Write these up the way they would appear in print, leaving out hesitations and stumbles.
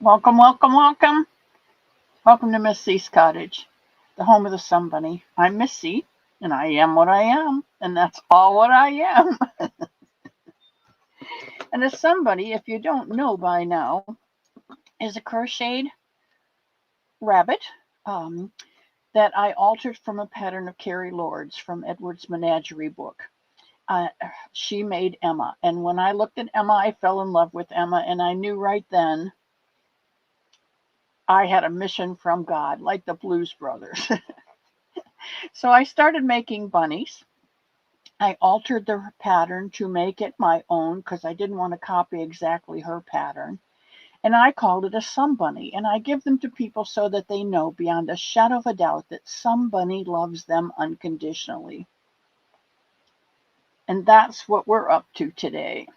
Welcome, welcome, welcome. Welcome to Miss C's cottage, the home of the Somebunny. I'm Miss C, and I am what I am, and that's all what I am. And a Somebunny, if you don't know by now, is a crocheted rabbit um, that I altered from a pattern of Carrie Lord's from Edward's Menagerie book. Uh, she made Emma, and when I looked at Emma, I fell in love with Emma, and I knew right then I had a mission from God, like the Blues Brothers. So I started making bunnies. I altered the pattern to make it my own because I didn't want to copy exactly her pattern. And I called it a Somebunny. And I give them to people so that they know beyond a shadow of a doubt that Somebunny loves them unconditionally. And that's what we're up to today.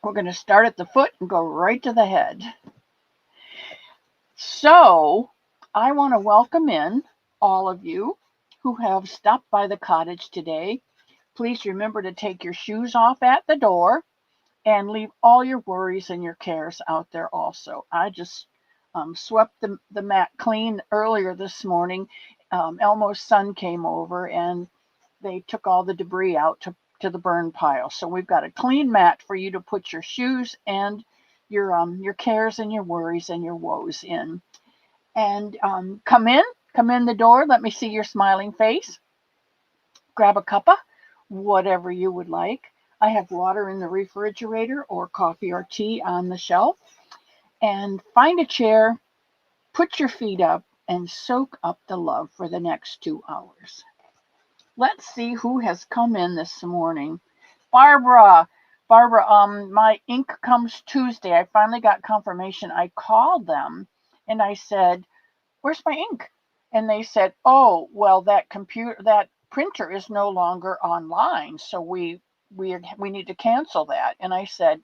We're going to start at the foot and go right to the head. So I want to welcome in all of you who have stopped by the cottage today. Please remember to take your shoes off at the door and leave all your worries and your cares out there also. I just swept the mat clean earlier this morning. Elmo's son came over and they took all the debris out to the burn pile. So we've got a clean mat for you to put your shoes and your cares and your worries and your woes in. And come in the door. Let me see your smiling face. Grab a cuppa, whatever you would like. I have water in the refrigerator or coffee or tea on the shelf. And find a chair, put your feet up, and soak up the love for the next 2 hours. Let's see who has come in this morning. Barbara. Barbara, my ink comes Tuesday. I finally got confirmation. I called them and I said, "Where's my ink?" And they said, "Oh, well, that printer is no longer online, so we need to cancel that." And I said,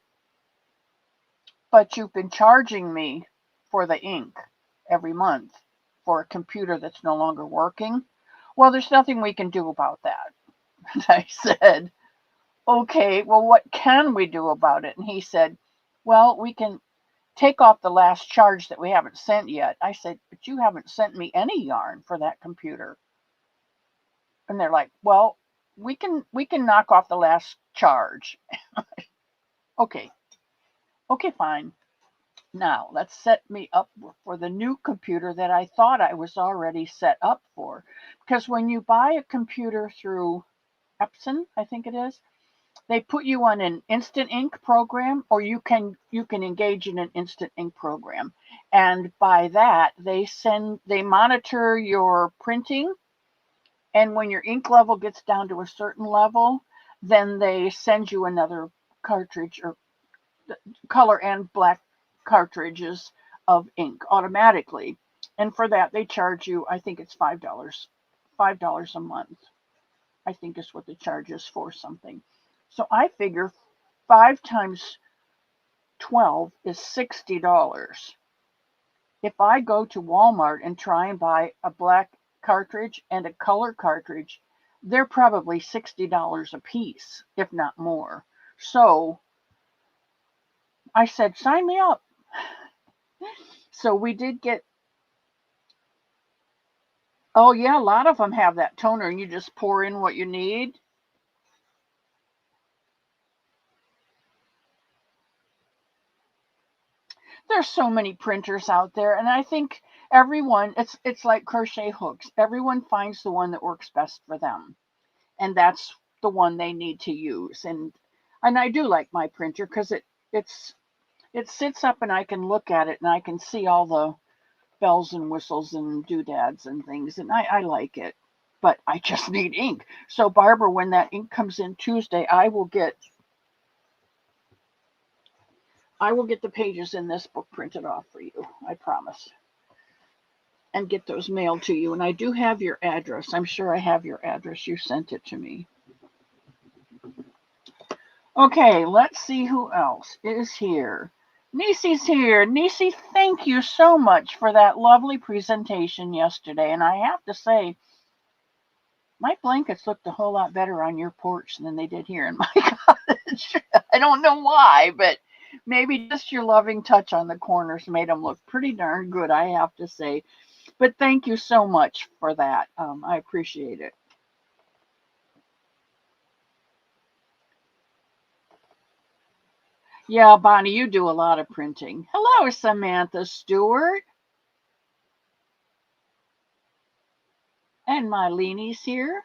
"But you've been charging me for the ink every month for a computer that's no longer working." "Well, there's nothing we can do about that." And I said, "Okay, well, what can we do about it?" And he said, "Well, we can take off the last charge that we haven't sent yet." I said, "But you haven't sent me any yarn for that computer." And they're like, "Well, we can knock off the last charge." Okay. Okay, fine. Now, let's set me up for the new computer that I thought I was already set up for. Because when you buy a computer through Epson, I think it is, they put you on an instant ink program, or you can engage in an instant ink program. And by that, they monitor your printing, and when your ink level gets down to a certain level, then they send you another cartridge or color and black cartridges of ink automatically. And for that, they charge you, I think it's $5 a month, I think is what the charge is for something. So I figure 5 times 12 is $60. If I go to Walmart and try and buy a black cartridge and a color cartridge, they're probably $60 a piece, if not more. So I said, sign me up. So we did get, oh yeah, a lot of them have that toner and you just pour in what you need. There's so many printers out there, and I think everyone, it's like crochet hooks. Everyone finds the one that works best for them, and that's the one they need to use. And I do like my printer because it sits up and I can look at it and I can see all the bells and whistles and doodads and things, and I like it. But I just need ink. So Barbara, when that ink comes in Tuesday, I will get the pages in this book printed off for you. I promise. And get those mailed to you. And I do have your address. I'm sure I have your address. You sent it to me. Okay, let's see who else is here. Nisi's here. Nisi, thank you so much for that lovely presentation yesterday. And I have to say, my blankets looked a whole lot better on your porch than they did here in my cottage. I don't know why, but Maybe just your loving touch on the corners made them look pretty darn good, I have to say. But thank you so much for that. I appreciate it. Yeah, Bonnie, you do a lot of printing. Hello, Samantha Stewart. And Myleenie's here.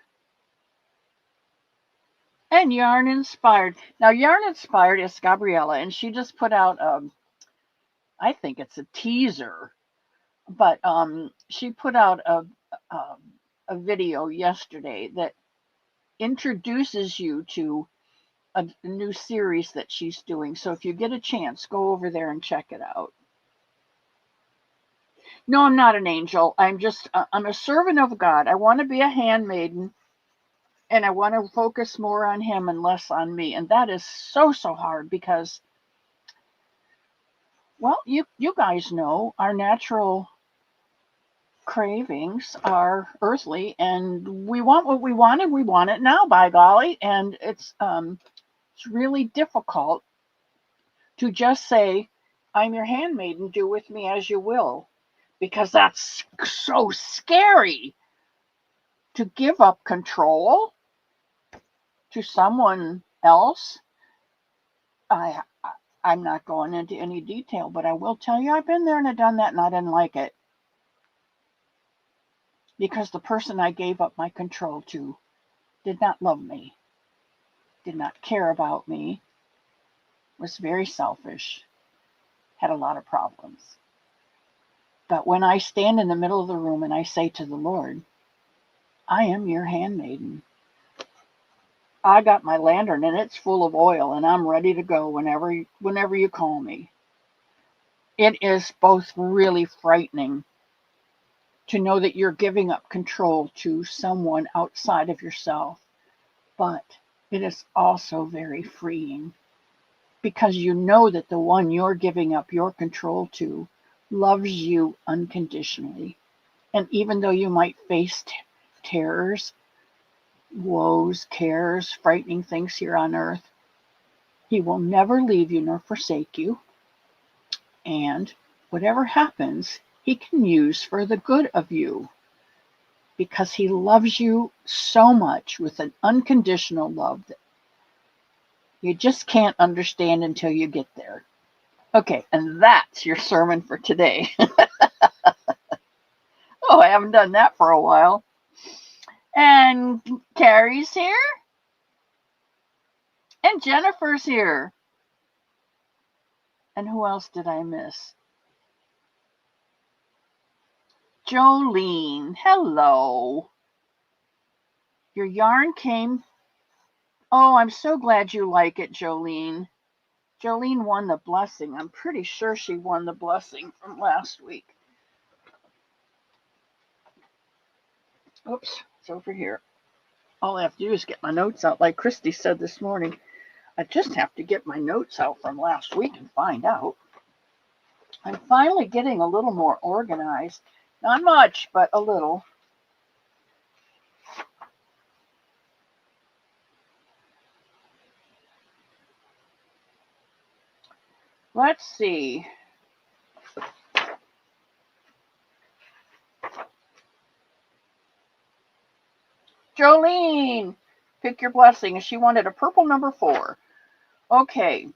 And Yarn Inspired. Now, Yarn Inspired is Gabriella, and she just put out, I think it's a teaser, but she put out a video yesterday that introduces you to a new series that she's doing. So if you get a chance, go over there and check it out. No, I'm not an angel. I'm a servant of God. I want to be a handmaiden, and I want to focus more on him and less on me. And that is so hard because, well, you guys know our natural cravings are earthly, and we want what we want, and we want it now, by golly. And it's really difficult to just say, I'm your handmaiden, do with me as you will, because that's so scary to give up control to someone else. I I'm not going into any detail, but I will tell you I've been there and I've done that and I didn't like it because the person I gave up my control to did not love me, did not care about me, was very selfish, had a lot of problems. But when I stand in the middle of the room and I say to the Lord, I am your handmaiden. I got my lantern and it's full of oil and I'm ready to go whenever you call me. It is both really frightening to know that you're giving up control to someone outside of yourself, but it is also very freeing because you know that the one you're giving up your control to loves you unconditionally. And even though you might face terrors, woes, cares, frightening things here on earth, he will never leave you nor forsake you. And whatever happens, he can use for the good of you because he loves you so much with an unconditional love that you just can't understand until you get there. Okay, and that's your sermon for today. Oh, I haven't done that for a while. And Carrie's here. And Jennifer's here. And who else did I miss? Jolene. Hello. Your yarn came. Oh, I'm so glad you like it, Jolene. Jolene won the blessing. I'm pretty sure she won the blessing from last week. Oops, it's over here. All I have to do is get my notes out. Like Christy said this morning, I just have to get my notes out from last week and find out. I'm finally getting a little more organized. Not much, but a little. Let's see. Jolene, pick your blessing. She wanted a purple number 4. Okay,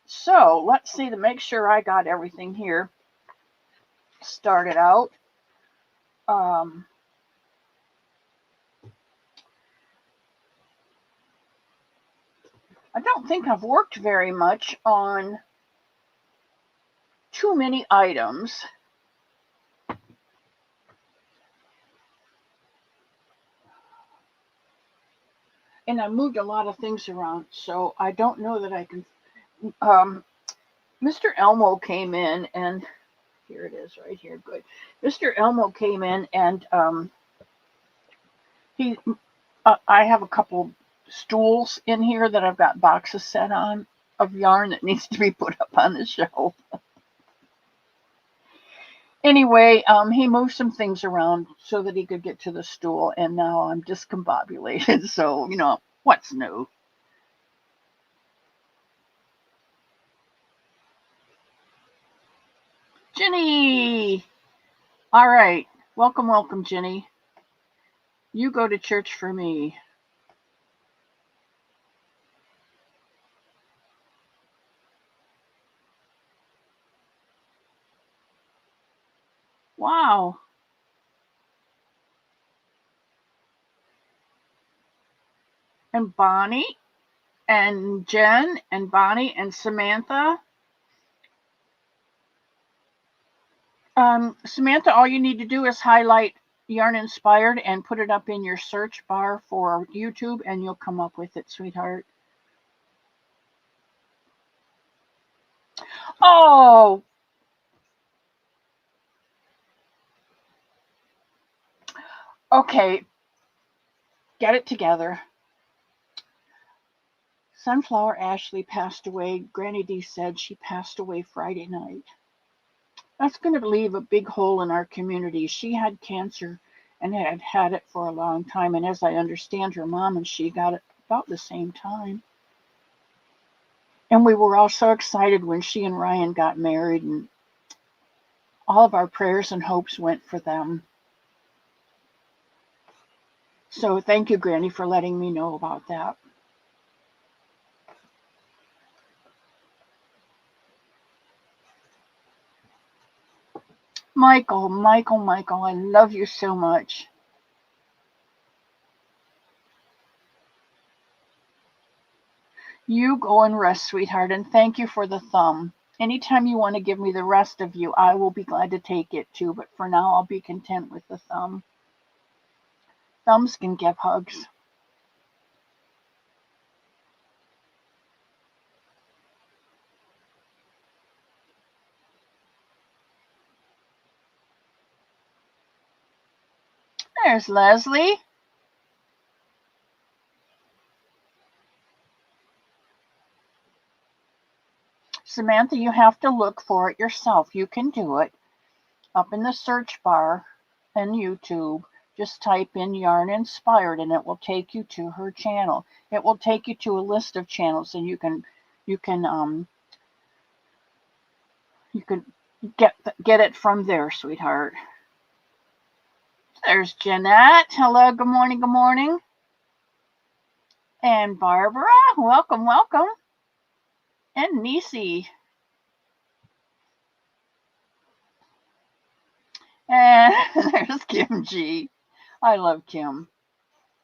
so let's see to make sure I got everything here started out. I don't think I've worked very much on too many items. And I moved a lot of things around, so I don't know that I can. Mr. Elmo came in, and here it is right here. Good. Mr. Elmo came in, and I have a couple stools in here that I've got boxes set on of yarn that needs to be put up on the shelf. Anyway, he moved some things around so that he could get to the stool, and now I'm discombobulated. So, what's new? Ginny! All right. Welcome, welcome, Ginny. You go to church for me. Wow. And Bonnie and Jen and Bonnie and Samantha. Samantha, all you need to do is highlight Yarn Inspired and put it up in your search bar for YouTube and you'll come up with it, sweetheart. Oh, okay. Get it together. Sunflower Ashley passed away. Granny D said she passed away Friday night. That's going to leave a big hole in our community. She had cancer and had had it for a long time. And as I understand, her mom and she got it about the same time. And we were all so excited when she and Ryan got married, and all of our prayers and hopes went for them. So thank you, Granny, for letting me know about that. Michael, Michael, Michael, I love you so much. You go and rest, sweetheart, and thank you for the thumb. Anytime you want to give me the rest of you, I will be glad to take it too, but for now I'll be content with the thumb. Thumbs can give hugs. There's Leslie. Samantha, you have to look for it yourself. You can do it. Up in the search bar in YouTube, just type in Yarn Inspired and it will take you to her channel. It will take you to a list of channels and you can get it from there, sweetheart. There's Jeanette. Hello, good morning, good morning. And Barbara, welcome, welcome. And Nisi. And there's Kim G. I love Kim.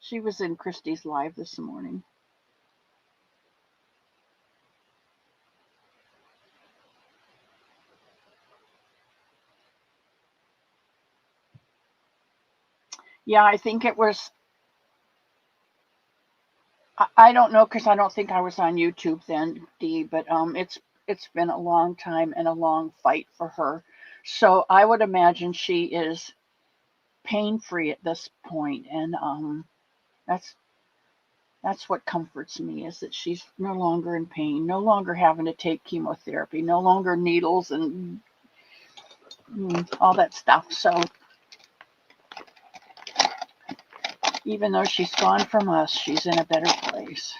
She was in Christy's live this morning. Yeah, I think it was. I don't know because I don't think I was on YouTube then, Dee. But it's been a long time and a long fight for her. So I would imagine she is pain free at this point, and that's that's what comforts me is that she's no longer in pain, no longer having to take chemotherapy, no longer needles and all that stuff. So even though she's gone from us, she's in a better place.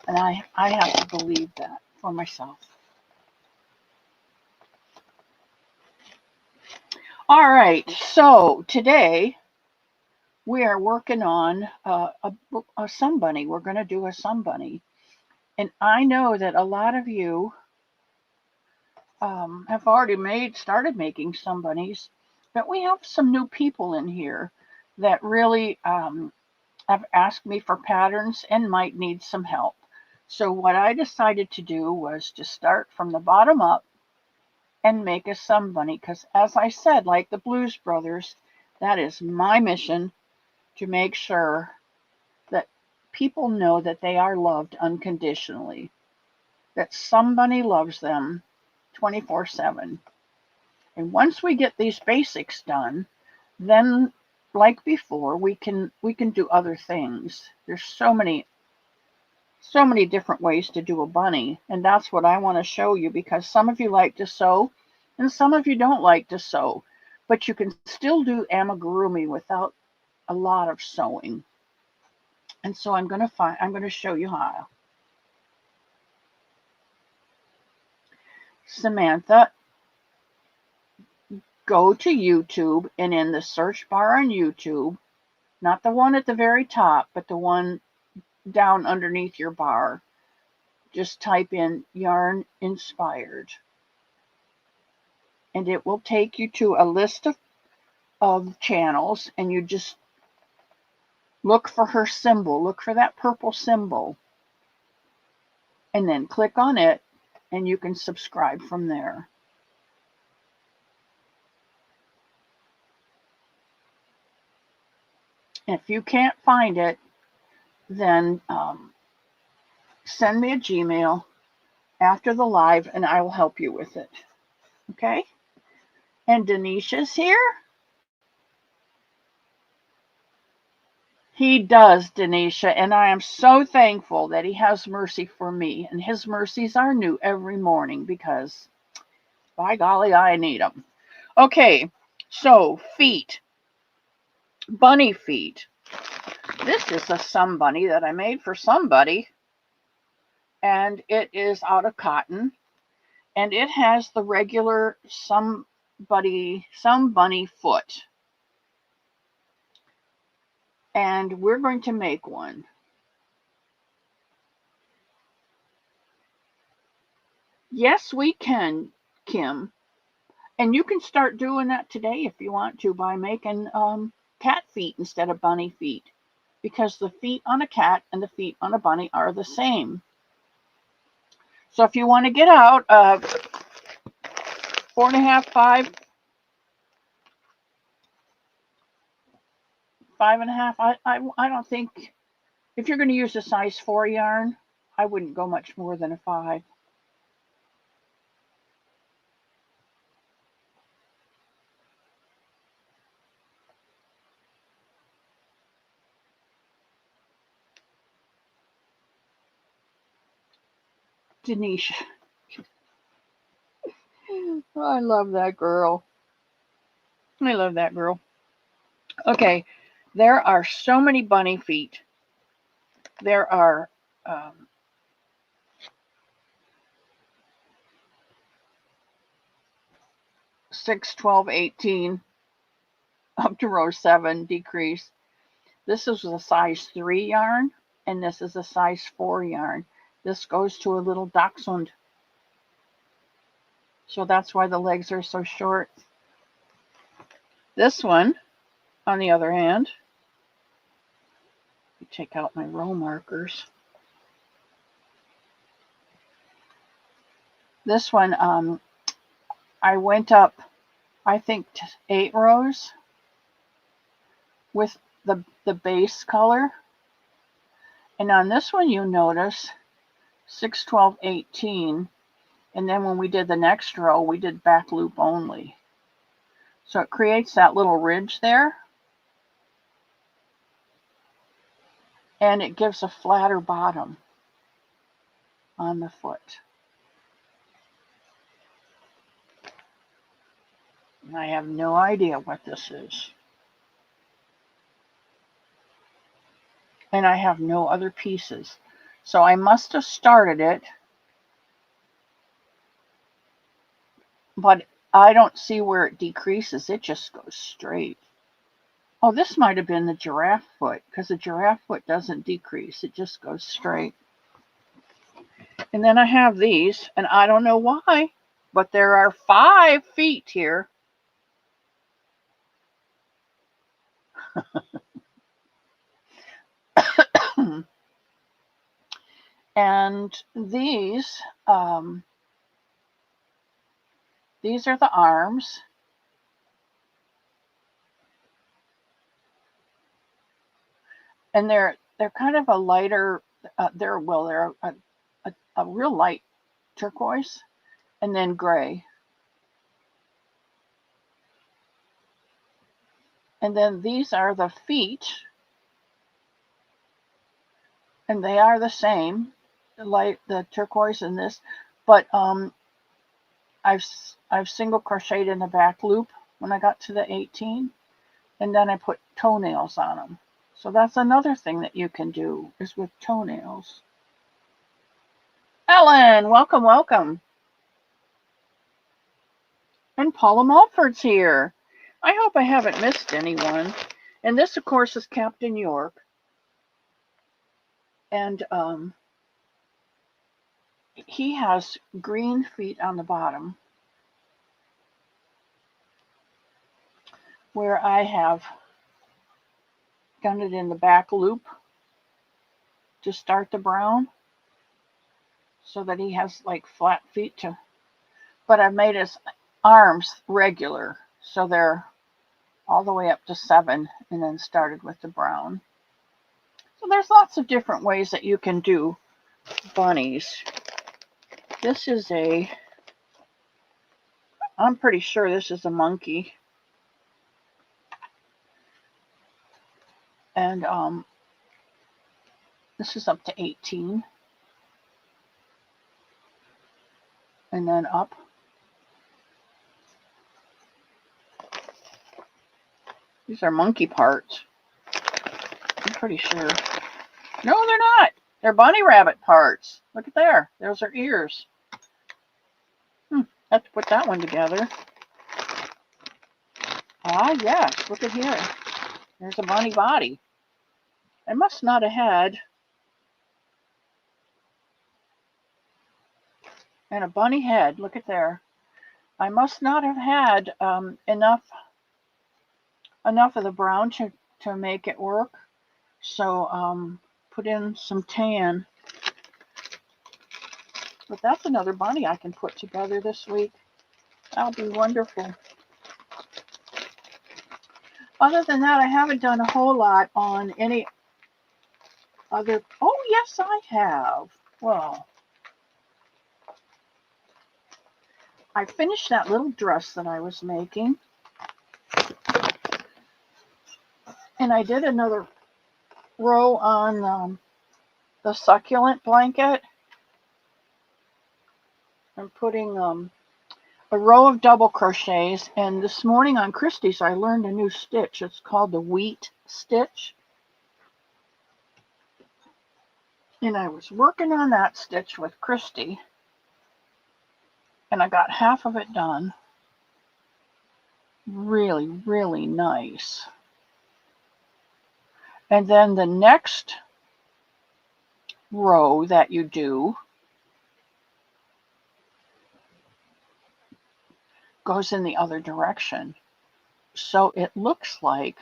And I have to believe that for myself. All right, so today we are working on a Somebunny. We're going to do a Somebunny. And I know that a lot of you have already started making Somebunnies, but we have some new people in here that really have asked me for patterns and might need some help. So what I decided to do was to start from the bottom up and make a Somebunny, because as I said, like the Blues Brothers, that is my mission, to make sure that people know that they are loved unconditionally, that somebody loves them 24/7. And once we get these basics done, then like before, we can do other things. There's so many different ways to do a bunny, and that's what I want to show you, because some of you like to sew and some of you don't like to sew, but you can still do amigurumi without a lot of sewing. And so I'm going to show you how. Samantha, go to YouTube, and in the search bar on YouTube, not the one at the very top, but the one down underneath your bar, just type in yarn inspired. And it will take you to a list of channels, and you just look for her symbol, look for that purple symbol, and then click on it, and you can subscribe from there. If you can't find it, then send me a Gmail after the live, and I will help you with it. Okay? And Denisha's here. He does, Denisha, and I am so thankful that he has mercy for me, and his mercies are new every morning because, by golly, I need them. Okay, so feet, bunny feet. This is a Somebunny that I made for somebody, and it is out of cotton, and it has the regular Somebunny foot. And we're going to make one. Yes, we can, Kim. And you can start doing that today if you want to by making cat feet instead of bunny feet, because the feet on a cat and the feet on a bunny are the same. So if you want to get out 4.5, 5, 5.5, I don't think, if you're going to use a size 4 yarn, I wouldn't go much more than a 5. Denise. I love that girl. I love that girl. Okay, there are so many bunny feet. There are 6, 12, 18, up to row 7 decrease. This is a size 3 yarn, and this is a size 4 yarn. This goes to a little dachshund. So that's why the legs are so short. This one, on the other hand, take out my row markers. This one, I went up, I think, 8 rows with the base color. And on this one, you notice 6, 12, 18. And then when we did the next row, we did back loop only. So it creates that little ridge there. And it gives a flatter bottom on the foot. And I have no idea what this is. And I have no other pieces. So I must have started it, but I don't see where it decreases. It just goes straight. Oh, this might have been the giraffe foot, because the giraffe foot doesn't decrease. It just goes straight. And then I have these, and I don't know why, but there are 5 feet here. And these are the arms. And they're kind of a lighter, they're a real light turquoise, and then gray. And then these are the feet, and they are the same, the turquoise in this, but I've single crocheted in the back loop when I got to the 18, and then I put toenails on them. So that's another thing that you can do, is with toenails. Ellen, welcome, welcome. And Paula Mulford's here. I hope I haven't missed anyone. And this, of course, is Captain York. And he has green feet on the bottom, where I have done it in the back loop to start the brown, so that he has like flat feet to, but I've made his arms regular, so they're all the way up to 7, and then started with the brown. So there's lots of different ways that you can do bunnies. This is I'm pretty sure this is a monkey. And this is up to 18. And then up. These are monkey parts. I'm pretty sure. No, they're not. They're bunny rabbit parts. Look at there. Those are ears. Have to put that one together. Ah, yes. Look at here. There's a bunny body. I must not have had. And a bunny head. Look at there. I must not have had enough of the brown to make it work. So put in some tan. But that's another bunny I can put together this week. That'll be wonderful. Other than that, I haven't done a whole lot on any other. Oh, yes, I have. Well, I finished that little dress that I was making. And I did another row on the succulent blanket. I'm putting a row of double crochets, and this morning on Christie's I learned a new stitch. It's called the wheat stitch, and I was working on that stitch with Christy, and I got half of it done. Really, really nice. And then the next row that you do goes in the other direction. So it looks like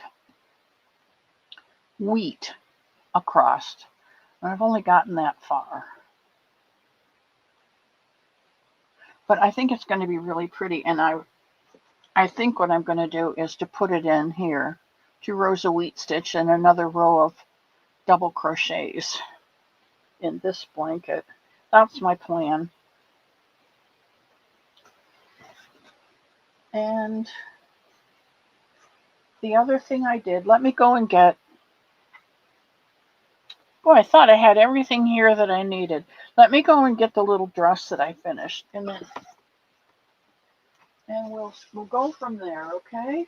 wheat across. And I've only gotten that far. But I think it's going to be really pretty. And I think what I'm going to do is to put it in here. 2 rows of wheat stitch and another row of double crochets in this blanket. That's my plan. And the other thing I did, let me go and get, I thought I had everything here that I needed. Let me go and get the little dress that I finished, and we'll go from there, okay?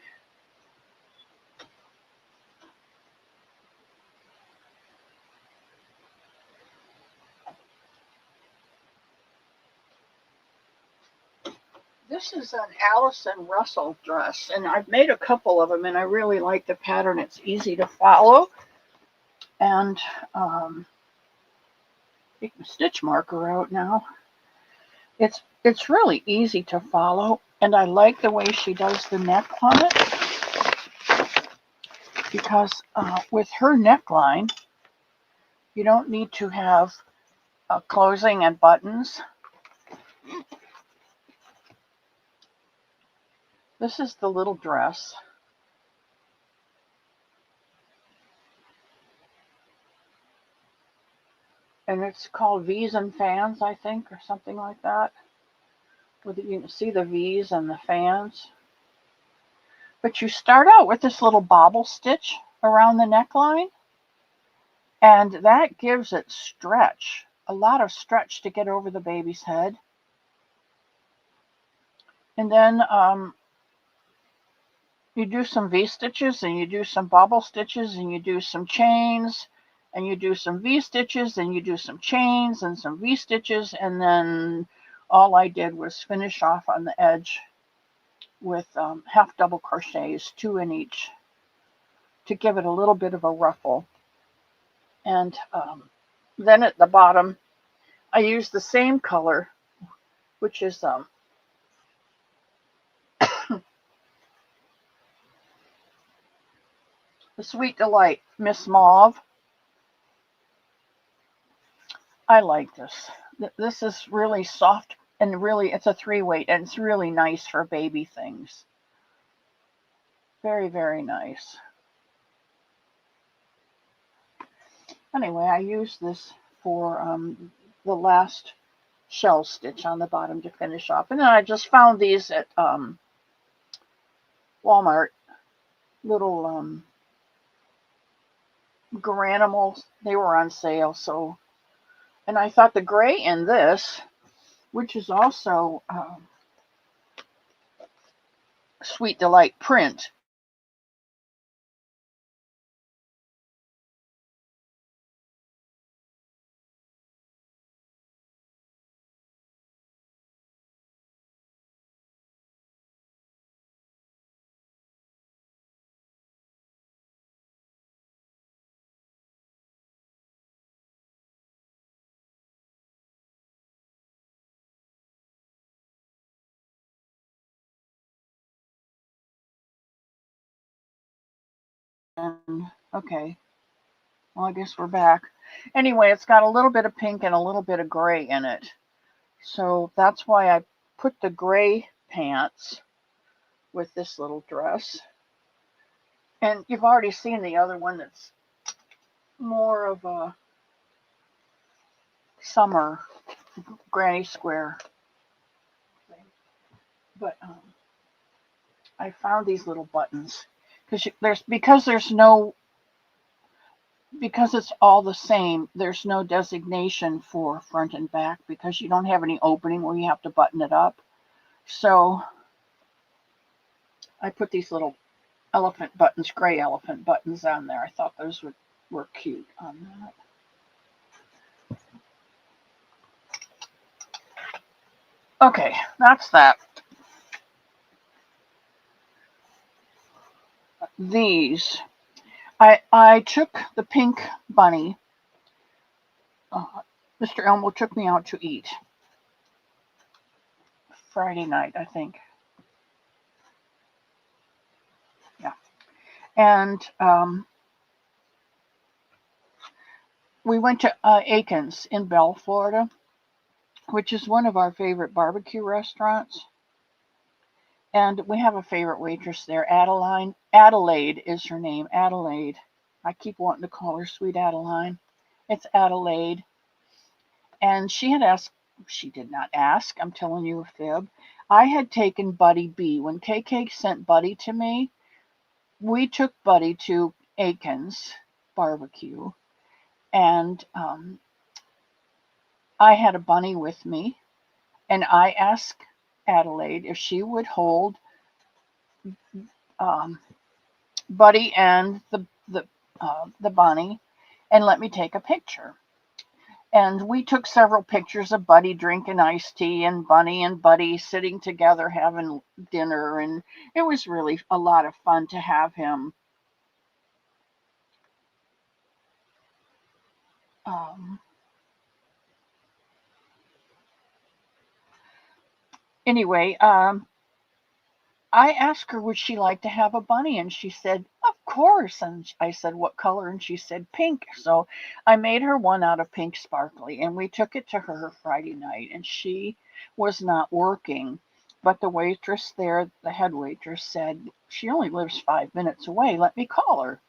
This is an Allison Russell dress, and I've made a couple of them, and I really like the pattern. It's easy to follow, and take my stitch marker out now. It's really easy to follow, and I like the way she does the neck on it, because with her neckline, you don't need to have closing and buttons. This is the little dress. And it's called V's and Fans, I think, or something like that. With you can see the V's and the fans. But you start out with this little bobble stitch around the neckline. And that gives it stretch, a lot of stretch to get over the baby's head. And then you do some V-stitches, and you do some bobble stitches, and you do some chains, and you do some V-stitches, and you do some chains and some V-stitches, and then all I did was finish off on the edge with half double crochets, 2 in each, to give it a little bit of a ruffle. And then at the bottom, I use the same color, which is the Sweet Delight Miss Mauve. I like this. This is really soft, and really it's a 3-weight, and it's really nice for baby things. Very, very nice. Anyway, I use this for the last shell stitch on the bottom to finish off. And then I just found these at Walmart, little Garanimals. They were on sale, so, and I thought the gray in this, which is also Sweet Delight print, and okay, well, I guess we're back. Anyway, it's got a little bit of pink and a little bit of gray in it. So that's why I put the gray pants with this little dress. And you've already seen the other one that's more of a summer granny square thing. But I found these little buttons because it's all the same. There's no designation for front and back because you don't have any opening where you have to button it up. So I put these little elephant buttons, gray elephant buttons on there. I thought those were cute on that. Okay, that's that. These, I took the pink bunny. Mr. Elmo took me out to eat Friday night, I think. Yeah, and we went to Aiken's in Bell, Florida, which is one of our favorite barbecue restaurants. And we have a favorite waitress there, Adeline. Adelaide is her name, Adelaide. I keep wanting to call her Sweet Adeline. It's Adelaide. And she did not ask, I'm telling you a fib. I had taken Buddy B. When KK sent Buddy to me, we took Buddy to Aiken's barbecue. And I had a bunny with me. And I asked Adelaide if she would hold Buddy and the bunny and let me take a picture. And we took several pictures of Buddy drinking iced tea and Bunny and Buddy sitting together having dinner. And it was really a lot of fun to have him. Anyway, I asked her, would she like to have a bunny? And she said, of course. And I said, what color? And she said, pink. So I made her one out of pink sparkly. And we took it to her Friday night. And she was not working. But the waitress there, the head waitress, said, she only lives 5 minutes away. Let me call her.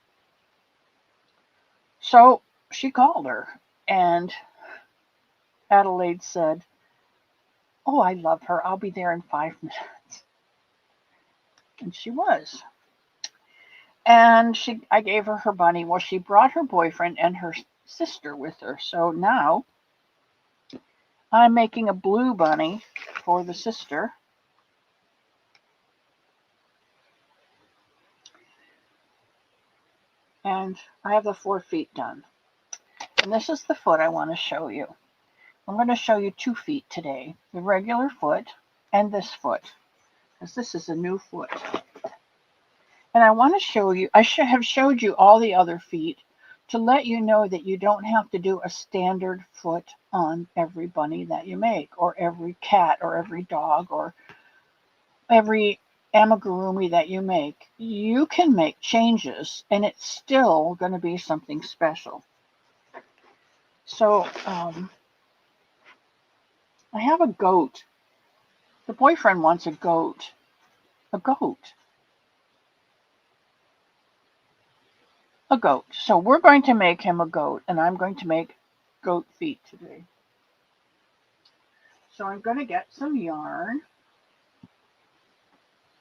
So she called her. And Adelaide said, oh, I love her. I'll be there in 5 minutes. And she was. And I gave her bunny. Well, she brought her boyfriend and her sister with her. So now I'm making a blue bunny for the sister. And I have the 4 feet done. And this is the foot I want to show you. I'm going to show you 2 feet today. The regular foot and this foot. because this is a new foot. And I want to show you, I should have showed you all the other feet to let you know that you don't have to do a standard foot on every bunny that you make, or every cat, or every dog, or every amigurumi that you make. You can make changes and it's still going to be something special. So I have a goat. The boyfriend wants a goat. A goat. A goat. So we're going to make him a goat, and I'm going to make goat feet today. So I'm going to get some yarn,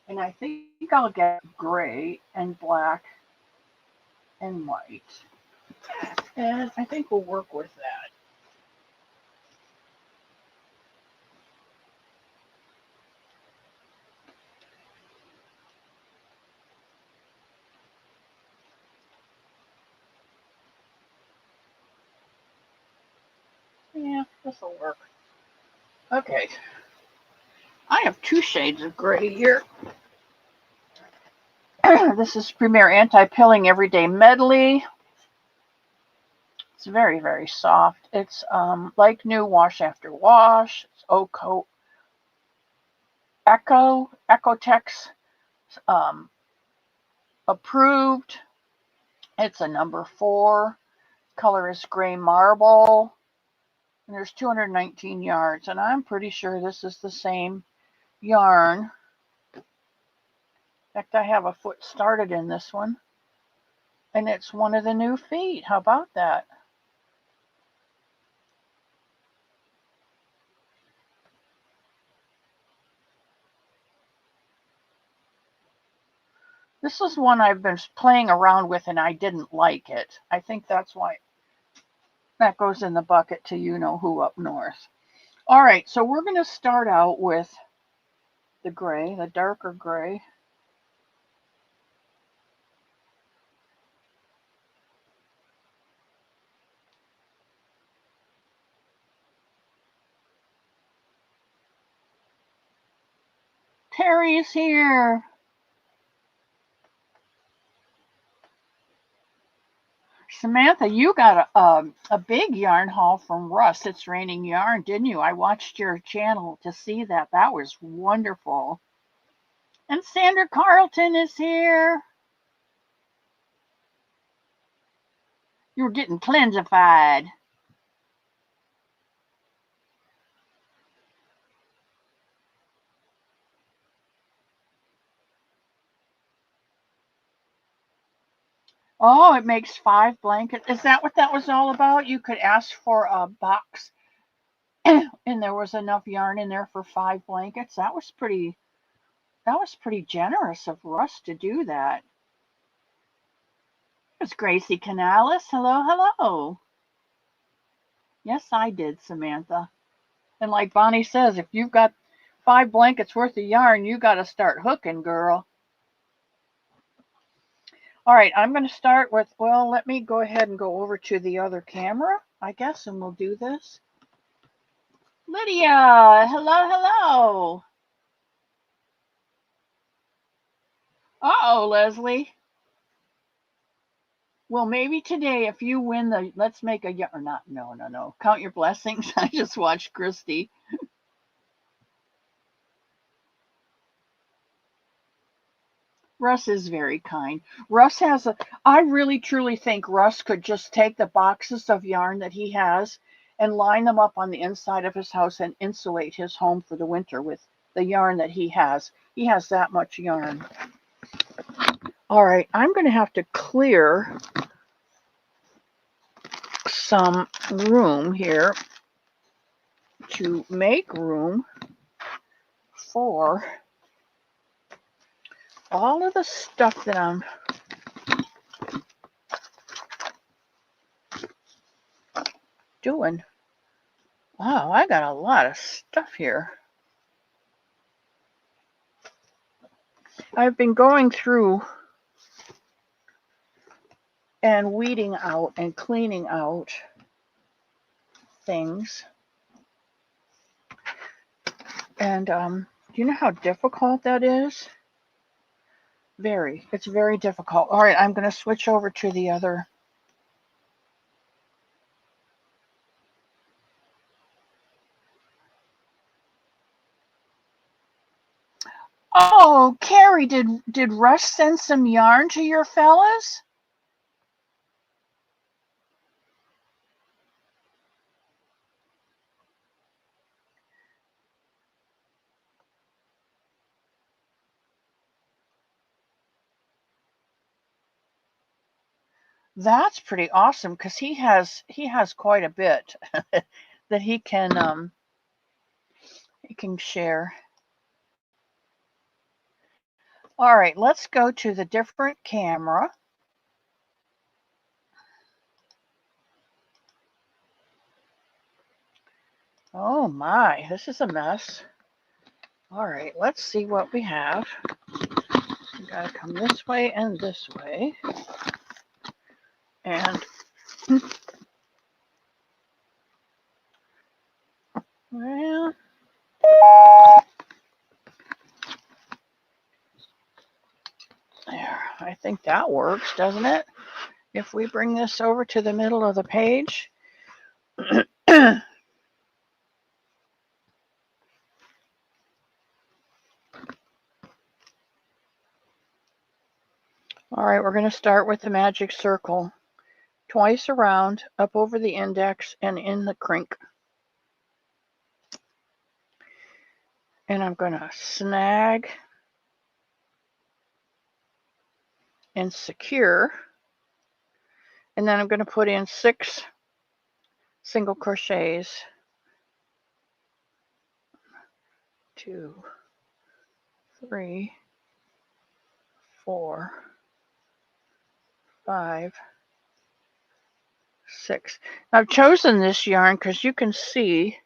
and I think I'll get gray and black and white. And I think we'll work with that. Yeah, this will work. Okay. I have two shades of gray here. This is Premier Anti-Pilling Everyday Medley. It's very, very soft. It's like new wash after wash. It's Ecotex approved. It's a number 4. Color is gray marble. And there's 219 yards. And I'm pretty sure this is the same yarn. In fact, I have a foot started in this one. And it's one of the new feet. How about that? This is one I've been playing around with and I didn't like it. I think that's why that goes in the bucket to you know who up north. All right, so we're going to start out with the gray, the darker gray. Terry's here. Samantha, you got a big yarn haul from Russ. It's Raining Yarn, didn't you? I watched your channel to see that. That was wonderful. And Sandra Carlton is here. You're getting cleansified. Oh, it makes 5 blankets. Is that what that was all about? You could ask for a box and there was enough yarn in there for 5 blankets. That was pretty generous of Russ to do that. It's Gracie Canales. Hello, hello. Yes, I did, Samantha. And like Bonnie says, if you've got 5 blankets worth of yarn, you got to start hooking, girl. All right, I'm going to start with, well, let me go ahead and go over to the other camera, I guess, and we'll do this. Lydia, hello, hello. Uh-oh, Leslie. Well, maybe today, if you win the, let's make a, or not, no. Count your blessings. I just watched Christy. Russ is very kind. Russ has a, I really truly think Russ could just take the boxes of yarn that he has and line them up on the inside of his house and insulate his home for the winter with the yarn that he has. He has that much yarn. All right, I'm going to have to clear some room here to make room for all of the stuff that I'm doing. Wow, I got a lot of stuff here. I've been going through and weeding out and cleaning out things. And Do you know how difficult that is? Very. It's very difficult. All right, I'm going to switch over to the other. Oh, Carrie, did Russ send some yarn to your fellas? That's pretty awesome because he has quite a bit that he can share. All right, let's go to the different camera. Oh my, this is a mess. All right, let's see what we have. We gotta come this way and this way. And well, there, I think that works, doesn't it? If we bring this over to the middle of the page. All right, we're going to start with the magic circle. Twice around, up over the index and in the crink. And I'm going to snag and secure. And then I'm going to put in 6 single crochets. 2, 3, 4, 5, 6. I've chosen this yarn because you can see,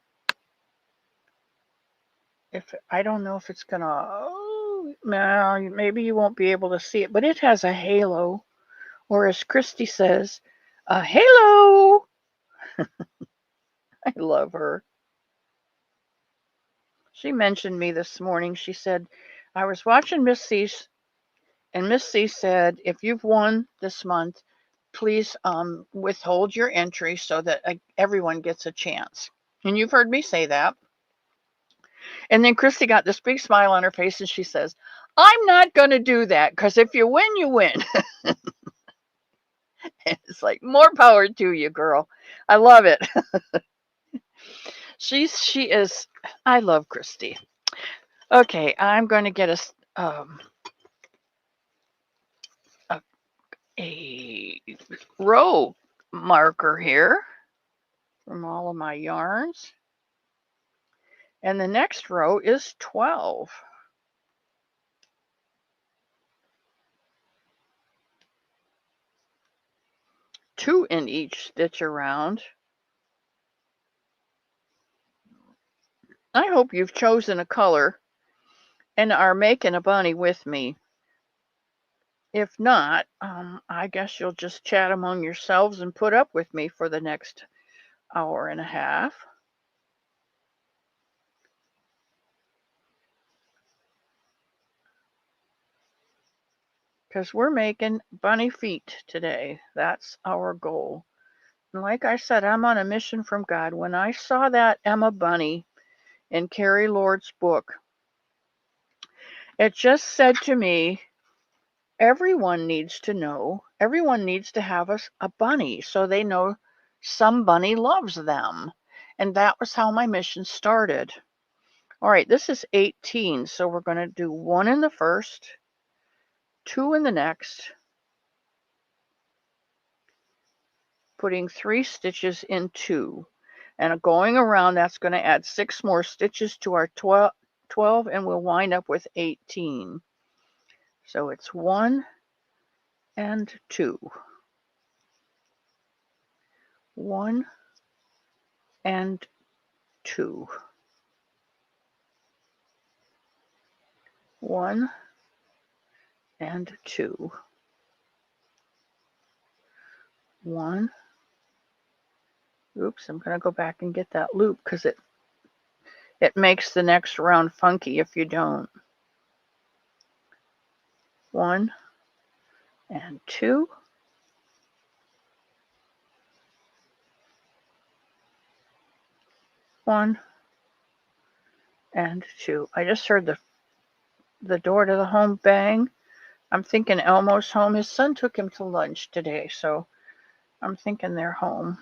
if I don't know if it's gonna, oh, maybe you won't be able to see it, but it has a halo, or as Christy says, a halo. I love her. She mentioned me this morning. She said, I was watching Miss C's, and Miss C said, if you've won this month, please withhold your entry so that everyone gets a chance. And you've heard me say that. And then Christy got this big smile on her face and she says, I'm not going to do that because if you win, you win. It's like, more power to you, girl. I love it. she is, I love Christy. Okay, I'm going to get a row marker here from all of my yarns. And the next row is 12. Two in each stitch around. I hope you've chosen a color and are making a bunny with me. If not, I guess you'll just chat among yourselves and put up with me for the next hour and a half. Because we're making bunny feet today. That's our goal. And like I said, I'm on a mission from God. When I saw that Emma bunny in Carrie Lord's book, it just said to me, everyone needs to know, everyone needs to have a bunny so they know somebody loves them. And that was how my mission started. All right, this is 18, so we're going to do 1 in the first, 2 in the next, putting 3 stitches in 2. And going around, that's going to add 6 more stitches to our 12, and we'll wind up with 18. So it's 1 and 2. 1 and 2. 1 and 2. 1. Oops, I'm going to go back and get that loop because It makes the next round funky if you don't. 1 and 2. 1 and 2. I just heard the door to the home bang. I'm thinking Elmo's home. His son took him to lunch today, so I'm thinking they're home.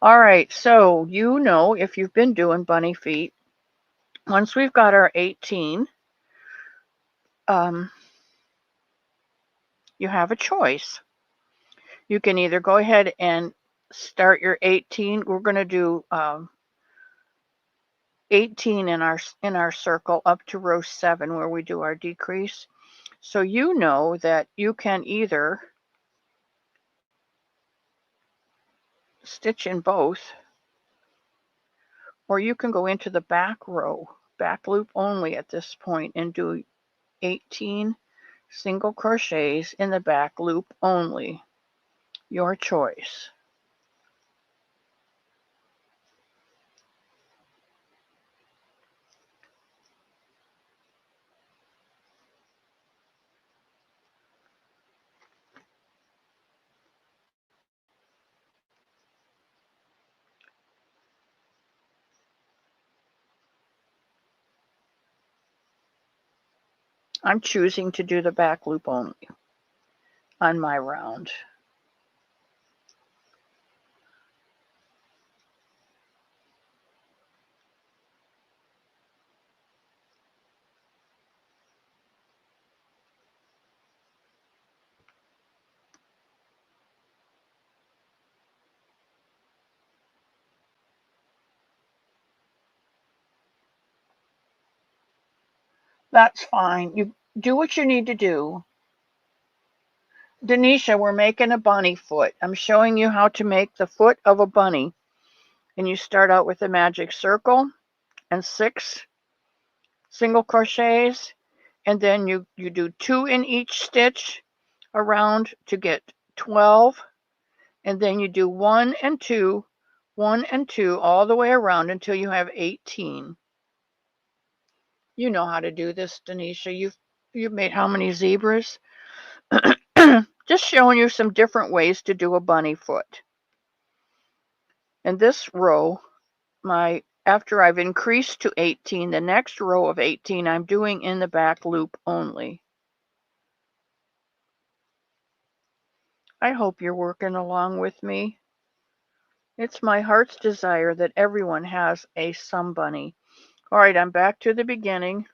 All right, so you know, if you've been doing bunny feet, once we've got our 18, you have a choice. You can either go ahead and start your 18. We're going to do 18 in our circle up to row 7 where we do our decrease. So you know that you can either stitch in both, or you can go into the back row, back loop only at this point, and do 18 single crochets in the back loop only. Your choice. I'm choosing to do the back loop only on my round. That's fine. You do what you need to do. Denisha, we're making a bunny foot. I'm showing you how to make the foot of a bunny. And you start out with a magic circle and 6 single crochets, and then you do 2 in each stitch around to get 12, and then you do 1 and 2, 1 and 2 all the way around until you have 18. You know how to do this, Denisha. You've made how many zebras? Just showing you some different ways to do a bunny foot. In this row, after I've increased to 18, the next row of 18 I'm doing in the back loop only. I hope you're working along with me. It's my heart's desire that everyone has a Somebunny. All right, I'm back to the beginning.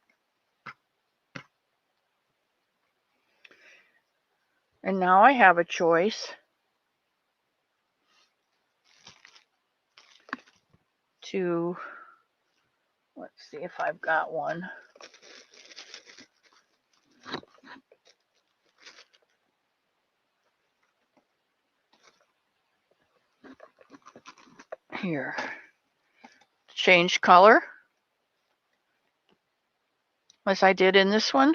And now I have a choice to, let's see if I've got one. Here. Change color, as I did in this one,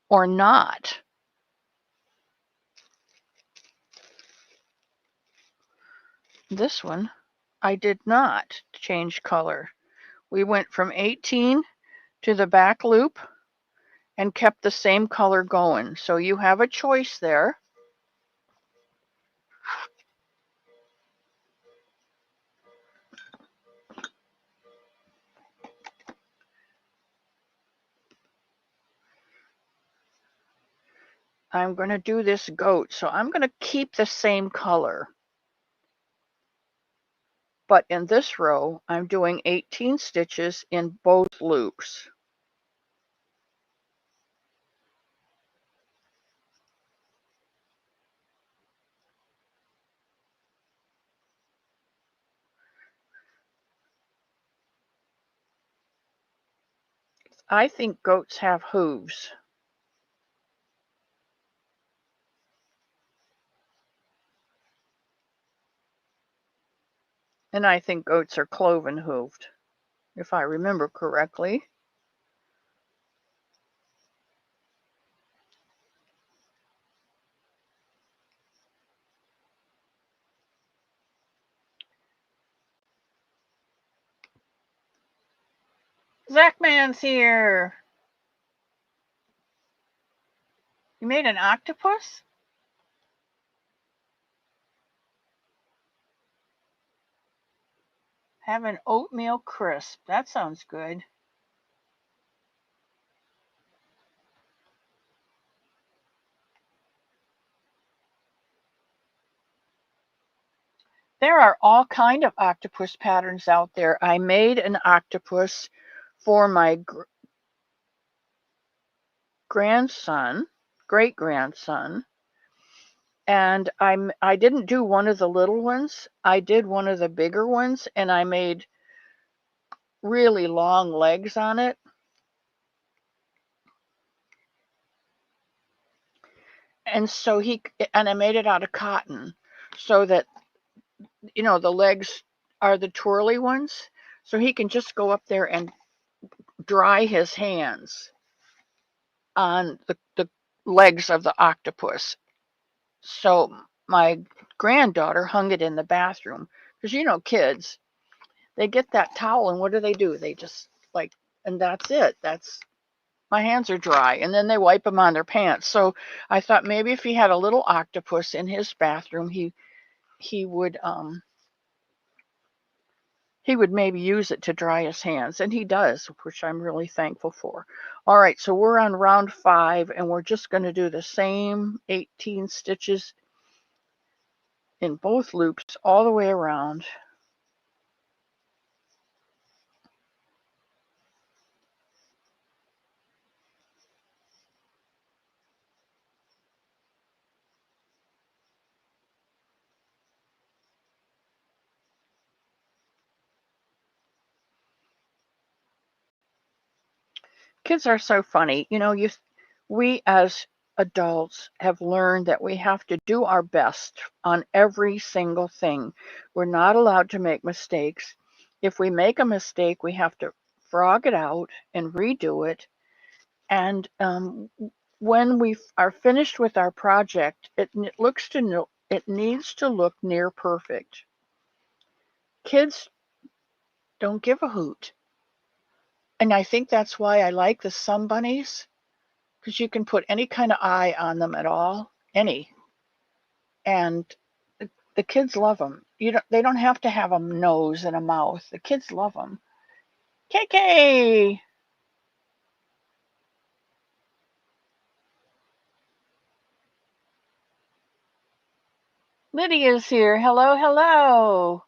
or not. This one, I did not change color. We went from 18 to the back loop and kept the same color going. So you have a choice there. I'm going to do this goat, so I'm going to keep the same color. But in this row, I'm doing 18 stitches in both loops. I think goats have hooves. And I think goats are cloven hooved, if I remember correctly. Zachman's here. You made an octopus? Have an oatmeal crisp. That sounds good. There are all kind of octopus patterns out there. I made an octopus for my grandson, great grandson, and I didn't do one of the little ones. I did one of the bigger ones, and I made really long legs on it. And so I made it out of cotton so that, the legs are the twirly ones. So he can just go up there and dry his hands on the legs of the octopus. So my granddaughter hung it in the bathroom because, kids, they get that towel and what do? They just and that's it. That's my hands are dry, and then they wipe them on their pants. So I thought maybe if he had a little octopus in his bathroom, he would maybe use it to dry his hands, and he does, which I'm really thankful for. All right, so we're on round 5, and we're just going to do the same 18 stitches in both loops all the way around. Kids are so funny. We as adults have learned that we have to do our best on every single thing. We're not allowed to make mistakes. If we make a mistake, we have to frog it out and redo it. And when we are finished with our project, it needs to look near perfect. Kids don't give a hoot. And I think that's why I like the Somebunnies, because you can put any kind of eye on them at all, and the kids love them. They don't have to have a nose and a mouth. The kids love them. KK, Lydia's here. Hello, hello.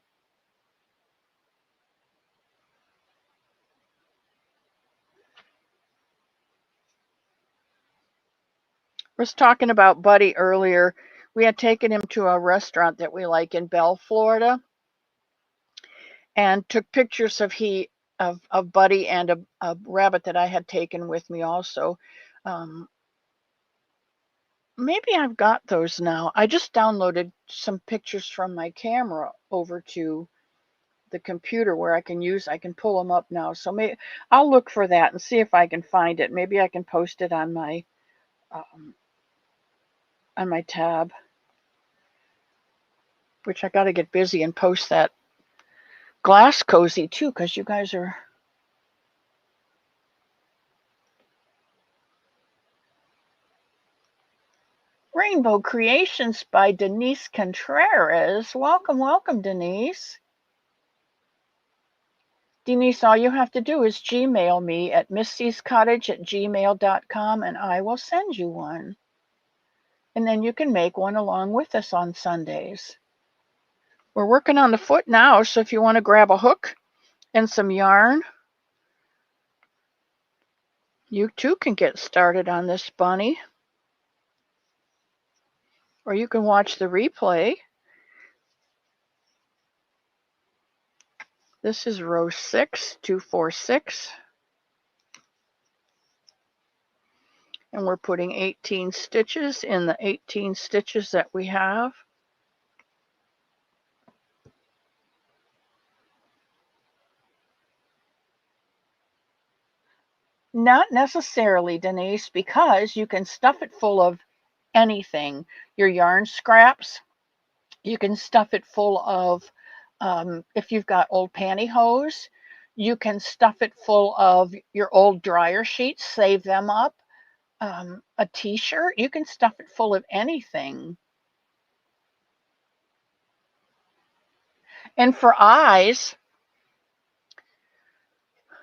Was talking about Buddy earlier. We had taken him to a restaurant that we like in Bell, Florida, and took pictures of Buddy and a rabbit that I had taken with me also. Maybe I've got those now. I just downloaded some pictures from my camera over to the computer where I can pull them up now. So maybe I'll look for that and see if I can find it. Maybe I can post it on my tab, which I got to get busy and post that glass cozy too, because you guys are Rainbow Creations by Denise Contreras. Welcome, welcome, Denise. Denise, all you have to do is Gmail me at misty'scottage@gmail.com and I will send you one. And then you can make one along with us on Sundays. We're working on the foot now, so if you want to grab a hook and some yarn, you too can get started on this bunny. Or you can watch the replay. This is row 6, 246. And we're putting 18 stitches in the 18 stitches that we have. Not necessarily, Denise, because you can stuff it full of anything. Your yarn scraps, you can stuff it full of, if you've got old pantyhose, You can stuff it full of your old dryer sheets, save them up. A t-shirt, you can stuff it full of anything. And for eyes,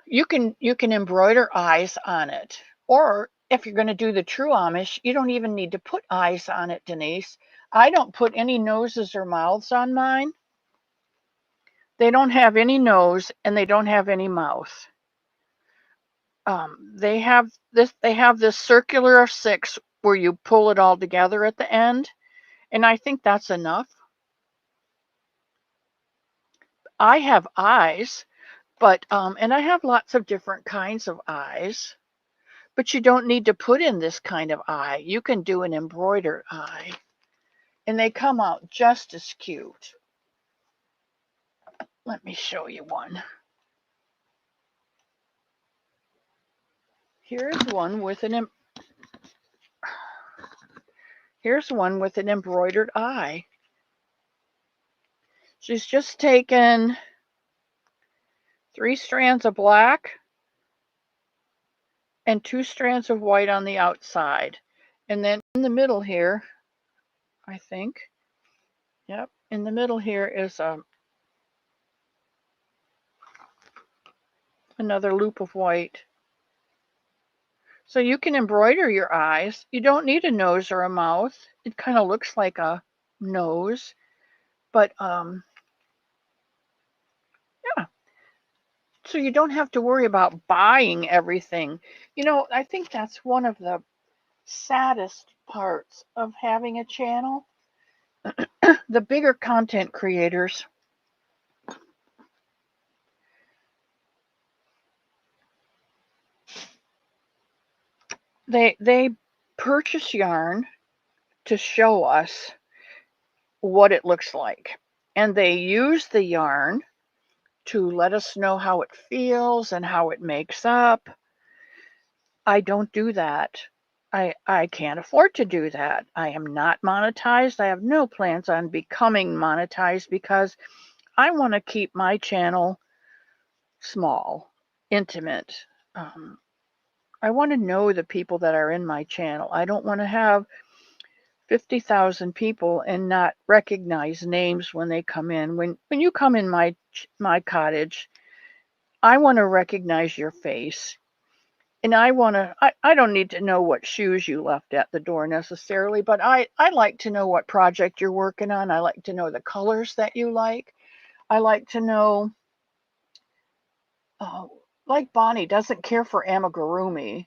you can embroider eyes on it. Or if you're going to do the true Amish, you don't even need to put eyes on it, Denise. I don't put any noses or mouths on mine. They don't have any nose and they don't have any mouth. They have this circular of 6 where you pull it all together at the end, and I think that's enough. I have eyes, but and I have lots of different kinds of eyes, but you don't need to put in this kind of eye. You can do an embroidered eye, and they come out just as cute. Let me show you one. Here's one with an embroidered eye. She's just taken 3 strands of black and 2 strands of white on the outside. And then in the middle here, I think, yep, in the middle here is another loop of white. So you can embroider your eyes. You don't need a nose or a mouth. It kind of looks like a nose, but yeah. So you don't have to worry about buying everything. You know, I think that's one of the saddest parts of having a channel. The bigger content creators, they purchase yarn to show us what it looks like, and they use the yarn to let us know how it feels and how it makes up. I don't do that. I can't afford to do that. I am not monetized. I have no plans on becoming monetized because I want to keep my channel small, intimate. I want to know the people that are in my channel. I don't want to have 50,000 people and not recognize names when they come in. When you come in my cottage, I want to recognize your face. And I don't need to know what shoes you left at the door necessarily, but I like to know what project you're working on. I like to know the colors that you like. I like to know, uh, like Bonnie doesn't care for amigurumi,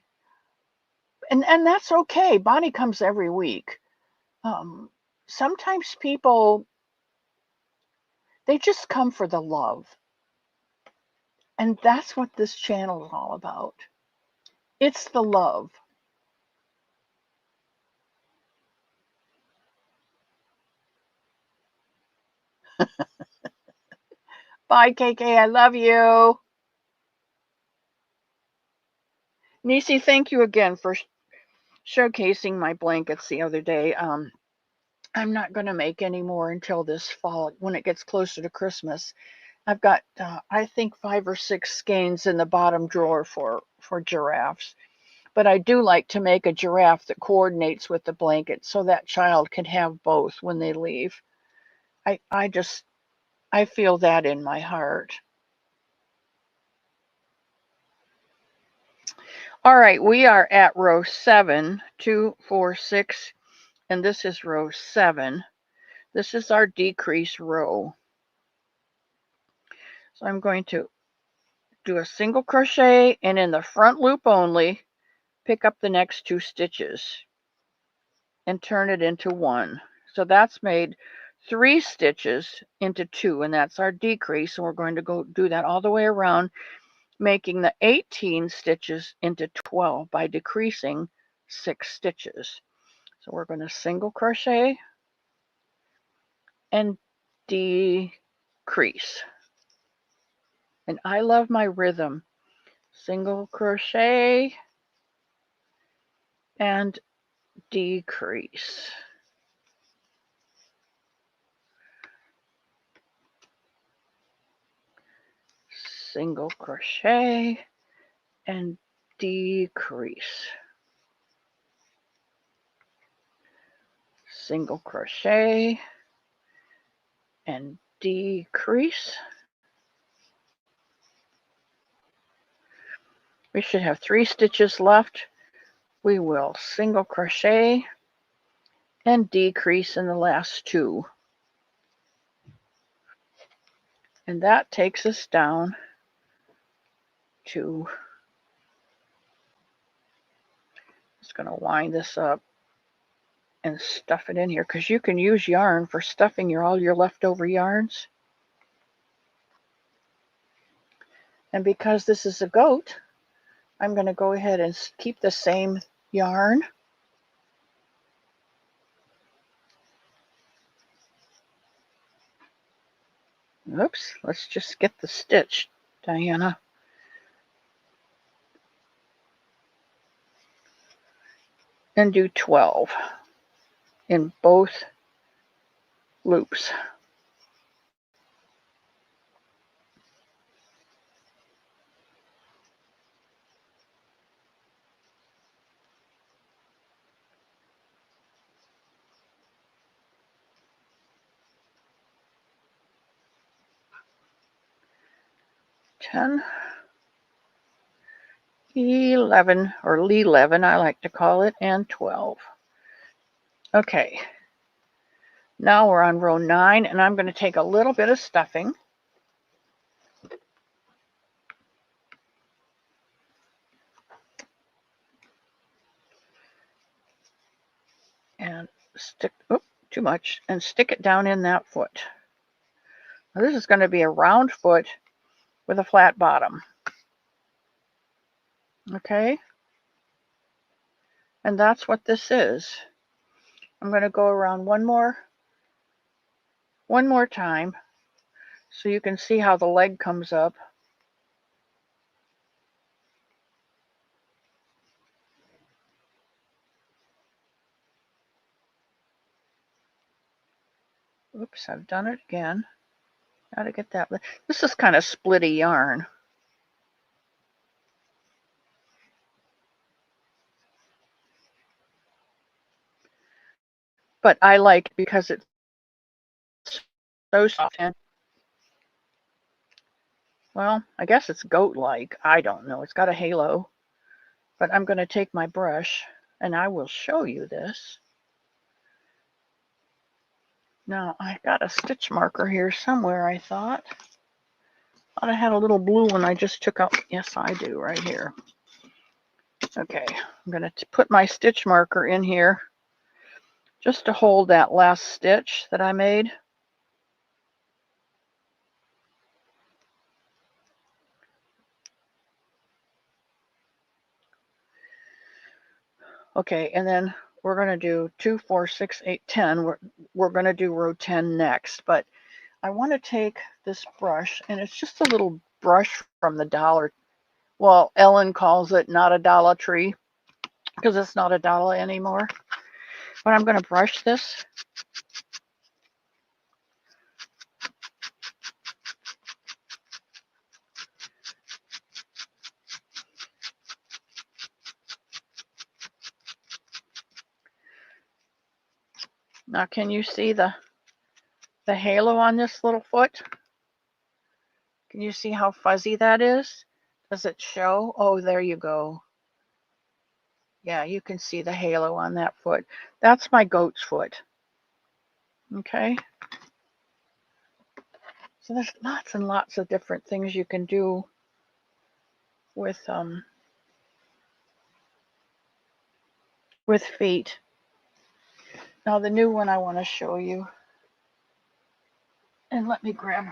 and that's okay. Bonnie comes every week. Um, Sometimes people, they just come for the love, and that's what this channel is all about. It's the love. Bye, KK. I love you. Nisi, thank you again for showcasing my blankets the other day. I'm not going to make any more until this fall when it gets closer to Christmas. I've got, I think, 5 or 6 skeins in the bottom drawer for giraffes. But I do like to make a giraffe that coordinates with the blanket so that child can have both when they leave. I feel that in my heart. All right, we are at row 7, 2, 4, 6, and this is row 7. This is our decrease row. So I'm going to do a single crochet and in the front loop only, pick up the next 2 stitches and turn it into 1. So that's made 3 stitches into 2, and that's our decrease. And we're going to go do that all the way around, making the 18 stitches into 12 by decreasing 6 stitches. So we're going to single crochet and decrease. And I love my rhythm. Single crochet and decrease. single crochet and decrease, single crochet and decrease. We should have 3 stitches left. We will single crochet and decrease in the last 2. And that takes us down to, just going to wind this up and stuff it in here, because you can use yarn for stuffing all your leftover yarns. And because this is a goat, I'm going to go ahead and keep the same yarn. Oops, let's just get the stitch, Diana. And do 12 in both loops. Ten, 11, or 11 I like to call it, and 12. Okay, now we're on row 9, and I'm going to take a little bit of stuffing. And stick, too much, and stick it down in that foot. Now this is going to be a round foot with a flat bottom. Okay, and that's what this is. I'm going to go around one more time so you can see how the leg comes up. Oops, I've done it again. Got to get that. This is kind of splitty yarn. But I like it because it's so soft. And, well, I guess it's goat-like. I don't know. It's got a halo. But I'm going to take my brush, and I will show you this. Now, I got a stitch marker here somewhere, I thought. I had a little blue one I just took out. Yes, I do, right here. Okay, I'm going to put my stitch marker in here just to hold that last stitch that I made. Okay, and then we're going to do 2, 4, 6, 8, 10. We're going to do row 10 next, but I want to take this brush, and it's just a little brush from the dollar. Well, Ellen calls it not a Dollar Tree because it's not a dollar anymore. But I'm going to brush this. Now, can you see the halo on this little foot? Can you see how fuzzy that is? Does it show? Oh, there you go. Yeah, you can see the halo on that foot. That's my goat's foot. Okay. So there's lots and lots of different things you can do with feet. Now the new one I want to show you. And let me grab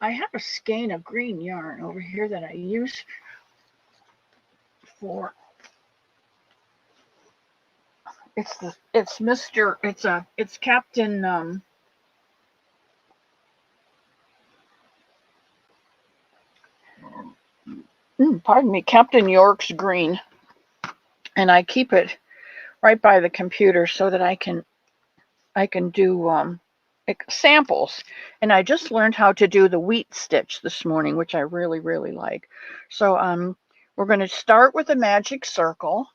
I have a skein of green yarn over here that I use for, it's Captain, pardon me, Captain York's green. And I keep it right by the computer so that I can do samples. And I just learned how to do the wheat stitch this morning, which I really, really like. So we're going to start with a magic circle.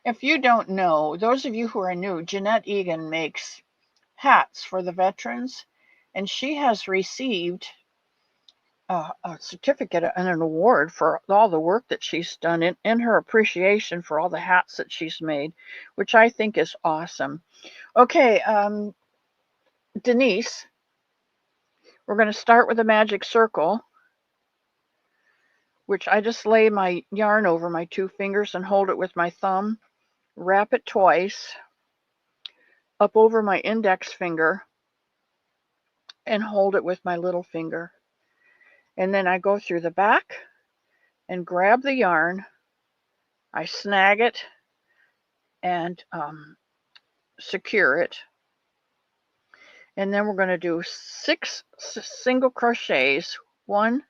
If you don't know, those of you who are new, Jeanette Egan makes hats for the veterans, and she has received a certificate and an award for all the work that she's done in her appreciation for all the hats that she's made, which I think is awesome. Okay, Denise, we're going to start with a magic circle, which I just lay my yarn over my 2 fingers and hold it with my thumb, wrap it twice up over my index finger, and hold it with my little finger. And then I go through the back and grab the yarn. I snag it and secure it. And then we're going to do 6 single crochets. 1,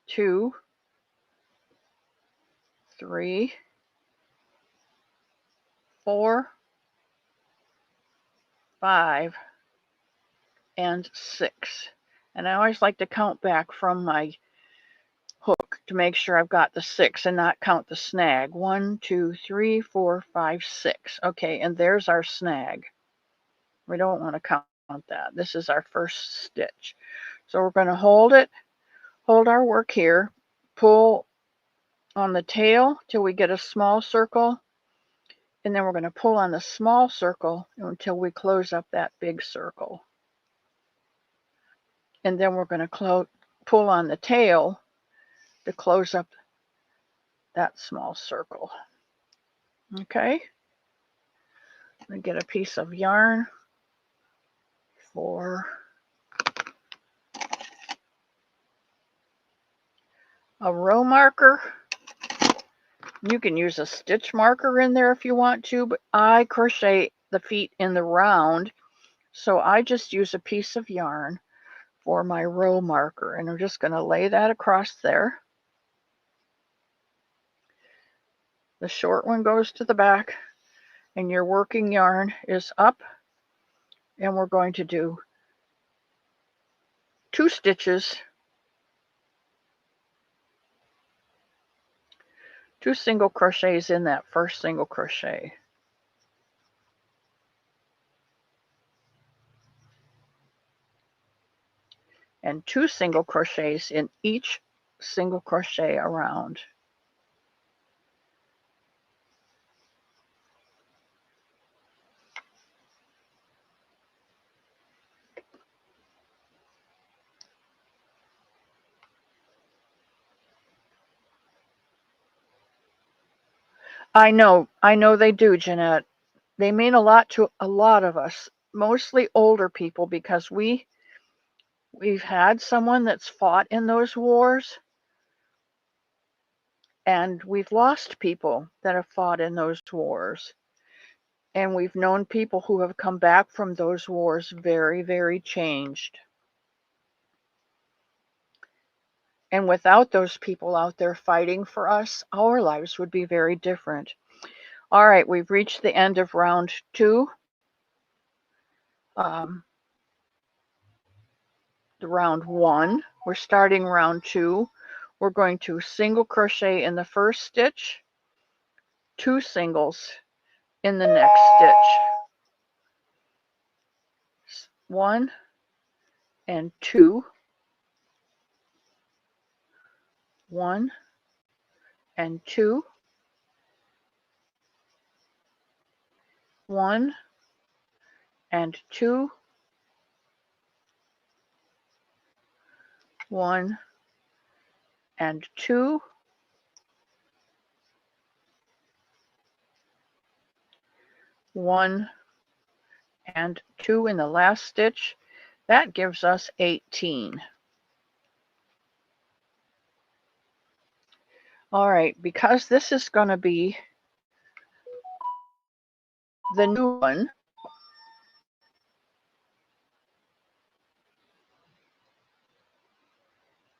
2, 3, 4, 5, and 6. And I always like to count back from my hook to make sure I've got the 6 and not count the snag. 1, 2, 3, 4, 5, 6. Okay, and there's our snag. We don't want to count that. This is our first stitch. So we're going to hold our work here, pull on the tail till we get a small circle, and then we're going to pull on the small circle until we close up that big circle. And then we're going to pull on the tail to close up that small circle. Okay, I'm going to get a piece of yarn for a row marker. You can use a stitch marker in there if you want to, but I crochet the feet in the round, so I just use a piece of yarn for my row marker, and I'm just going to lay that across there. The short one goes to the back, and your working yarn is up, and we're going to do 2 stitches, 2 single crochets in that first single crochet. And 2 single crochets in each single crochet around. I know they do, Jeanette. They mean a lot to a lot of us, mostly older people, because we've had someone that's fought in those wars, and we've lost people that have fought in those wars. And we've known people who have come back from those wars very, very changed. And without those people out there fighting for us, our lives would be very different. All right, we've reached the end of round 2. The round 1. We're starting round 2. We're going to single crochet in the first stitch, 2 singles in the next stitch. 1 and 2. 1 and 2. 1 and 2. 1 and 2. 1 and 2 in the last stitch. That gives us 18. All right, because this is going to be the new one,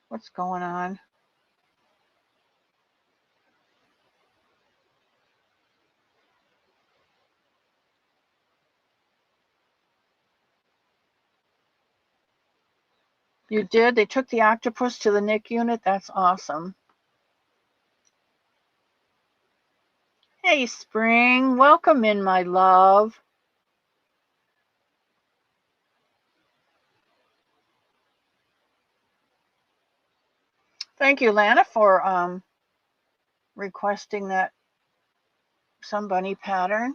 what's going on? You did? They took the octopus to the NIC unit? That's awesome. Hey, Spring. Welcome in, my love. Thank you, Lana, for requesting that Somebunny pattern.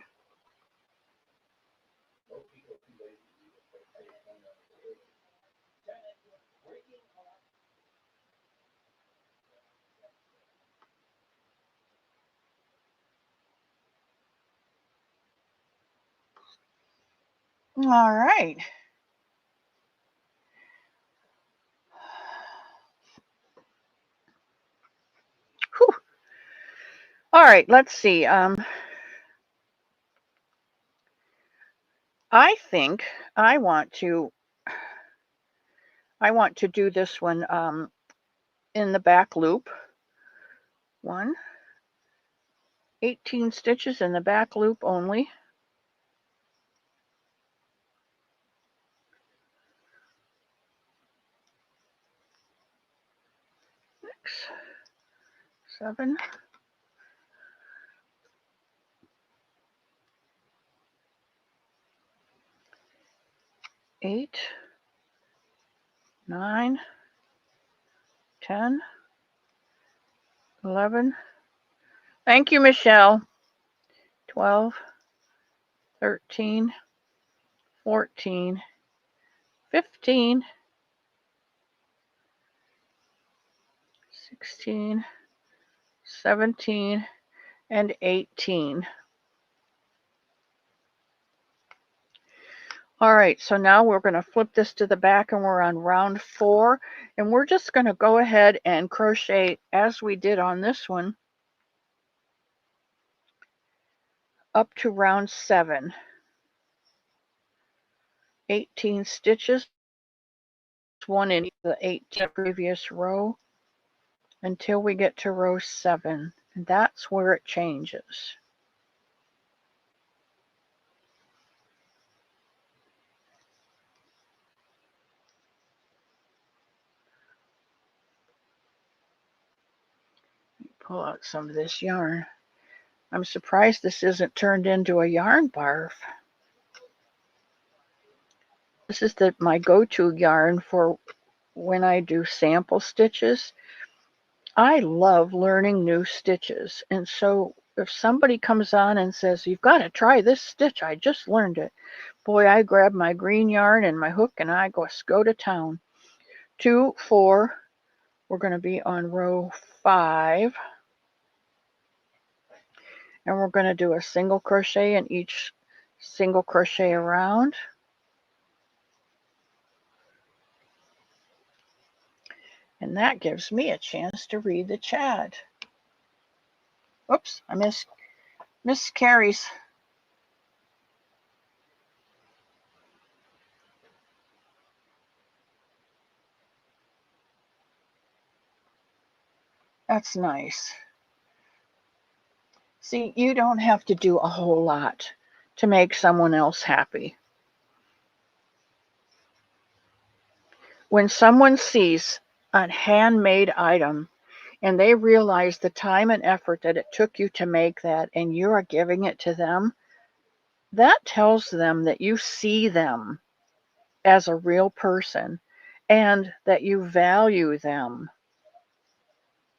All right. Whew. All right, let's see. I think I want to do this one in the back loop. 18 stitches in the back loop only. 6, 7, 8, 9, 10, 11. Thank you, Michelle. 12, 13, 14, 15, 16, 17, and 18. All right, so now we're going to flip this to the back and we're on round 4. And we're just going to go ahead and crochet as we did on this one up to round 7. 18 stitches, one in the 18 previous row until we get to row 7. And that's where it changes. Pull out some of this yarn. I'm surprised this isn't turned into a yarn barf. This is my go-to yarn for when I do sample stitches. I love learning new stitches. And so if somebody comes on and says, you've got to try this stitch, I just learned it. Boy, I grab my green yarn and my hook and I go to town. 2, 4, we're going to be on row 5. And we're going to do a single crochet in each single crochet around. And that gives me a chance to read the chat. Oops, I missed Carrie's. That's nice. See, you don't have to do a whole lot to make someone else happy. When someone sees a handmade item and they realize the time and effort that it took you to make that and you are giving it to them, that tells them that you see them as a real person and that you value them.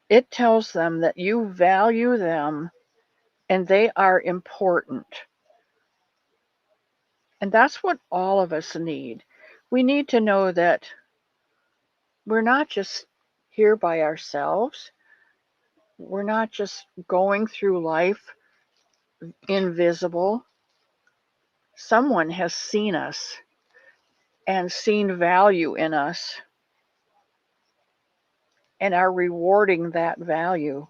It tells them that you value them and they are important. And that's what all of us need. We need to know that we're not just here by ourselves. We're not just going through life invisible. Someone has seen us and seen value in us and are rewarding that value.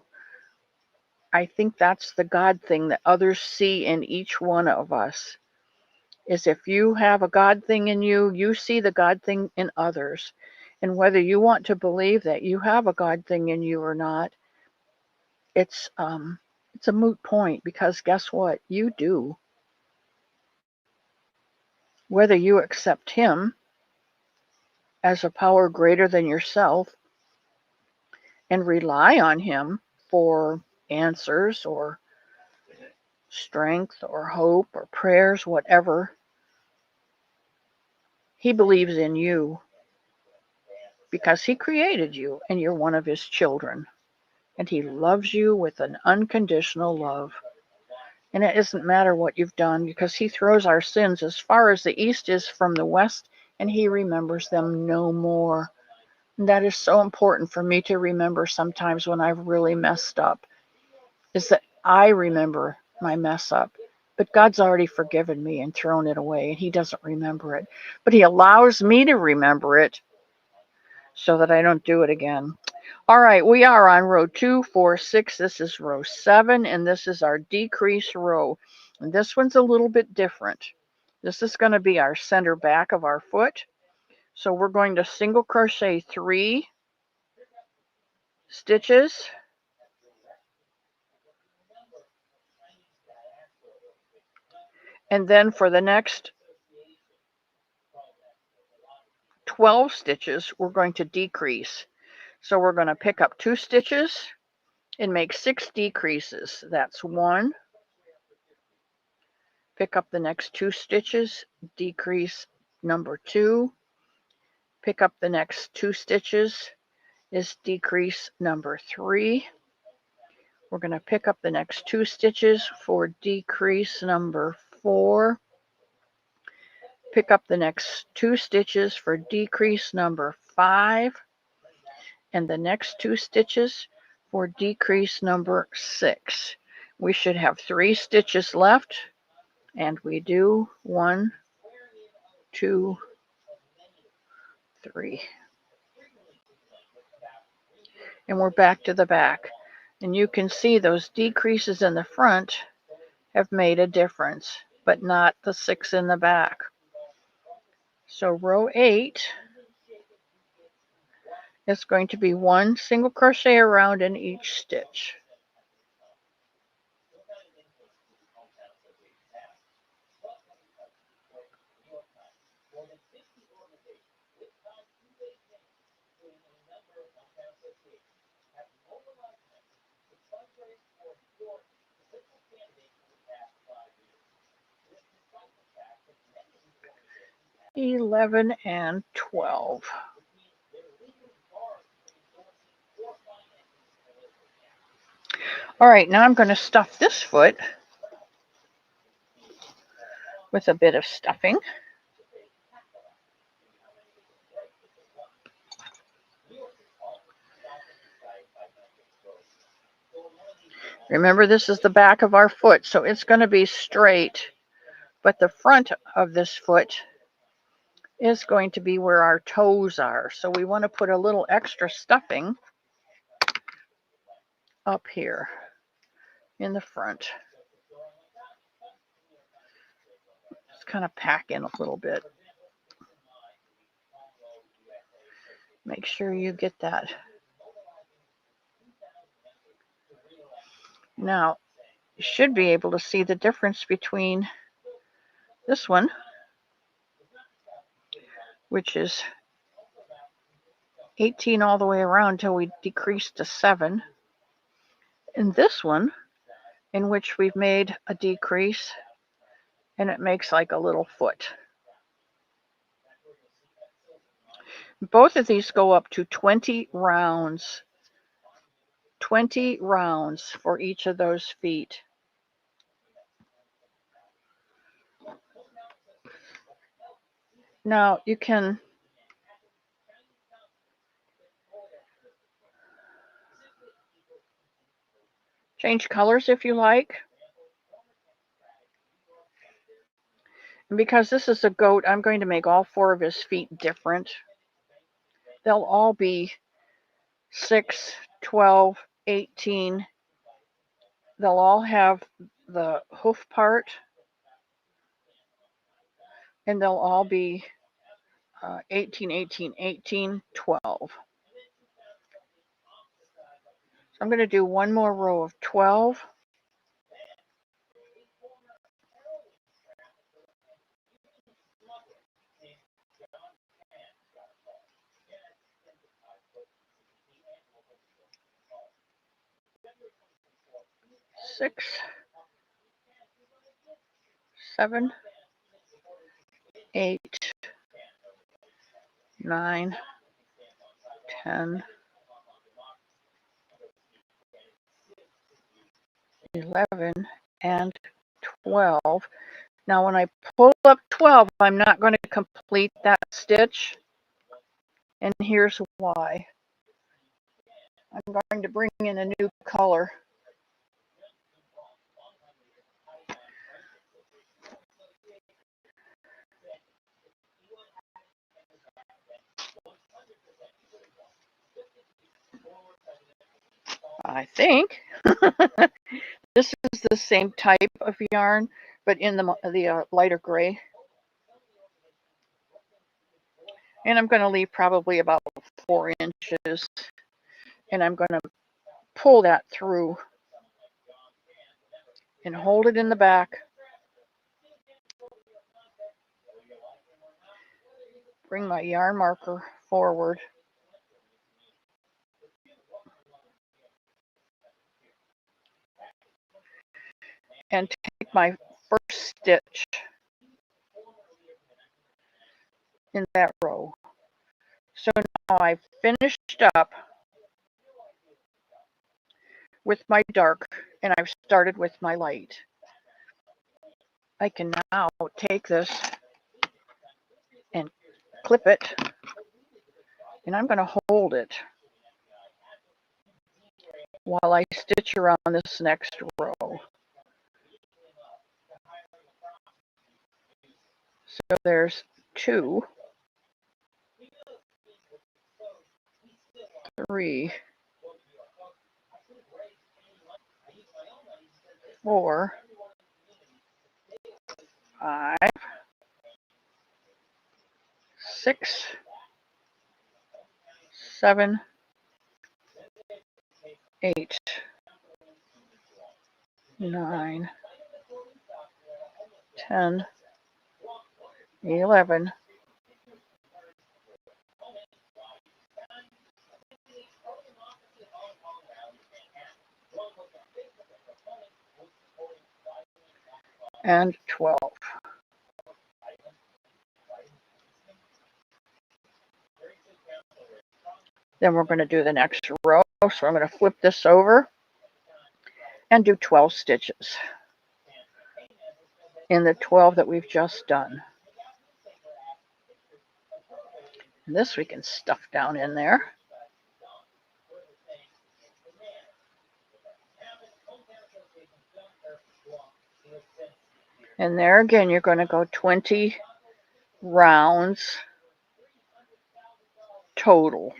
I think that's the God thing that others see in each one of us. Is if you have a God thing in you, you see the God thing in others. And whether you want to believe that you have a God thing in you or not, it's a moot point, because guess what? You do. Whether you accept him as a power greater than yourself and rely on him for answers or strength or hope or prayers, whatever, he believes in you because he created you and you're one of his children. And he loves you with an unconditional love. And it doesn't matter what you've done because he throws our sins as far as the east is from the west and he remembers them no more. And that is so important for me to remember sometimes when I've really messed up, is that I remember my mess up. But God's already forgiven me and thrown it away, and he doesn't remember it. But he allows me to remember it so that I don't do it again. All right, we are on row 2, 4, 6. This is row 7, and this is our decrease row. And this one's a little bit different. This is going to be our center back of our foot. So we're going to single crochet 3 stitches. And then for the next 12 stitches, we're going to decrease. So we're going to pick up 2 stitches and make 6 decreases. That's 1. Pick up the next 2 stitches, decrease number 2. Pick up the next 2 stitches is decrease number 3. We're going to pick up the next 2 stitches for decrease number 4. Pick up the next 2 stitches for decrease number 5. And the next 2 stitches for decrease number 6. We should have 3 stitches left, and we do 1, 2, 3. And we're back to the back. And you can see those decreases in the front have made a difference, but not the 6 in the back. So row 8 is going to be 1 single crochet around in each stitch. $11 and $12. All right, now I'm going to stuff this foot with a bit of stuffing. Remember, this is the back of our foot, so it's going to be straight, but the front of this foot is going to be where our toes are. So we want to put a little extra stuffing up here in the front. Just kind of pack in a little bit. Make sure you get that. Now, you should be able to see the difference between this one, which is 18 all the way around till we decrease to 7, and this one, in which we've made a decrease, and it makes like a little foot. Both of these go up to 20 rounds. 20 rounds for each of those feet. Now you can change colors if you like. And because this is a goat, I'm going to make all 4 of his feet different. They'll all be 6, 12, 18. They'll all have the hoof part, and they'll all be 18, 18, 18, 12. So I'm going to do one more row of 12. 6, 7, 8, 9, 10, 11, and 12. Now when I pull up 12, I'm not going to complete that stitch, and here's why. I'm going to bring in a new color. I think this is the same type of yarn, but in the lighter gray. And I'm going to leave probably about 4 inches, and I'm going to pull that through and hold it in the back. Bring my yarn marker forward. And take my first stitch in that row. So now I've finished up with my dark, and I've started with my light. I can now take this and clip it, and I'm going to hold it while I stitch around this next row. So there's 2, 3, 4, 5, 6, 7, 8, 9, 10, 11, and 12. Then we're going to do the next row. So I'm going to flip this over and do 12 stitches in the 12 that we've just done. And this we can stuff down in there. And there again, you're going to go 20 rounds total.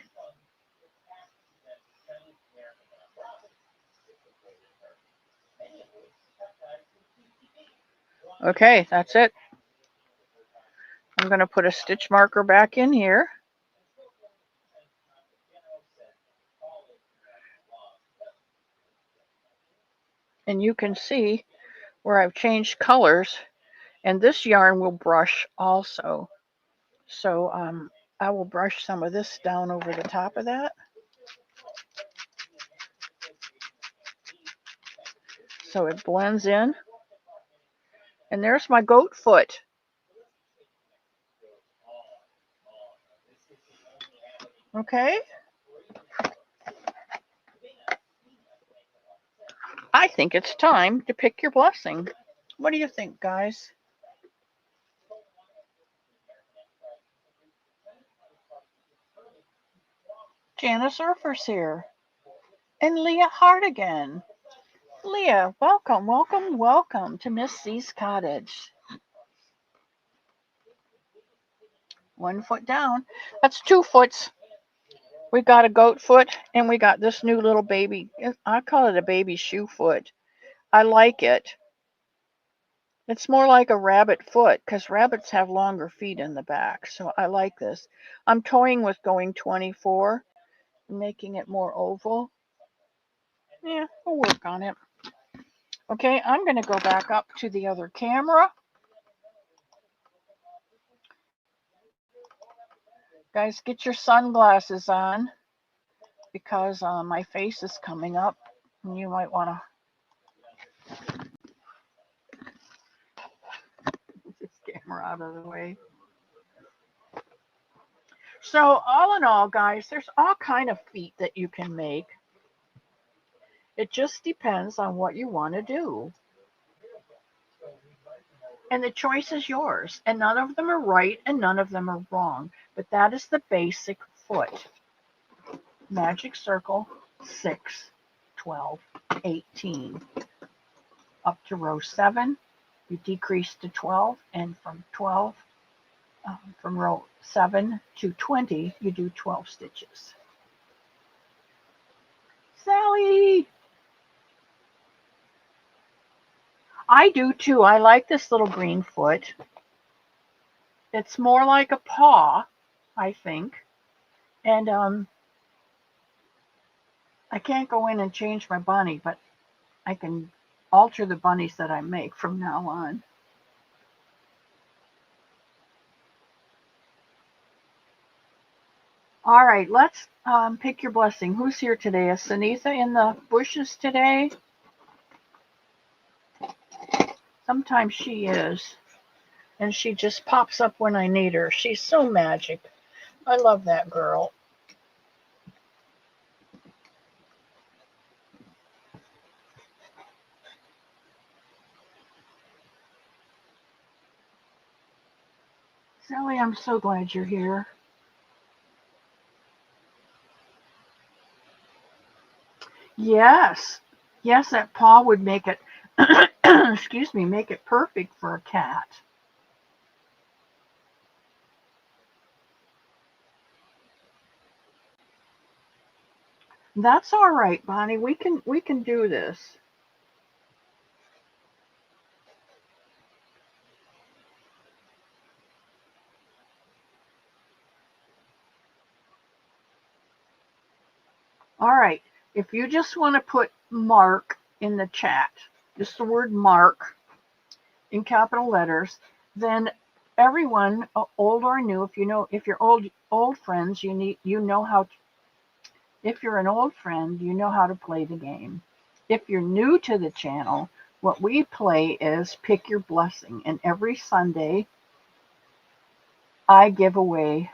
Okay, that's it. I'm going to put a stitch marker back in here. And you can see where I've changed colors, and this yarn will brush also. So I will brush some of this down over the top of that. So it blends in. And there's my goat foot. Okay. I think it's time to pick your blessing. What do you think, guys? Janice Surfer's here. And Leah Hartigan. Leah, welcome, welcome, welcome to Miss C's cottage. 1 foot down. That's 2 foots. We got a goat foot, and we got this new little baby. I call it a baby shoe foot. I like it. It's more like a rabbit foot because rabbits have longer feet in the back. So I like this. I'm toying with going 24, making it more oval. Yeah, we'll work on it. Okay, I'm going to go back up to the other camera. Guys, get your sunglasses on because my face is coming up and you might want to This camera out of the way. So all in all, guys, there's all kind of feet that you can make. It just depends on what you want to do. And the choice is yours. And none of them are right and none of them are wrong. But that is the basic foot. Magic circle, 6, 12, 18. Up to row 7, you decrease to 12. And from 12, from row 7 to 20, you do 12 stitches. Sally! I do too. I like this little green foot. It's more like a paw, I think. And I can't go in and change my bunny, but I can alter the bunnies that I make from now on. All right, let's pick your blessing. Who's here today? Is Sunitha in the bushes today? Sometimes she is. And she just pops up when I need her. She's so magic. I love that girl. Sally, I'm so glad you're here. Yes. Yes, that paw would make it, excuse me, make it perfect for a cat. That's all right, Bonnie. We can do this. All right. If you just want to put Mark in the chat, just the word Mark in capital letters, then everyone, old or new, if you're old friends, you know how to, if you're an old friend, you know how to play the game. If you're new to the channel, what we play is pick your blessing, and every Sunday I give away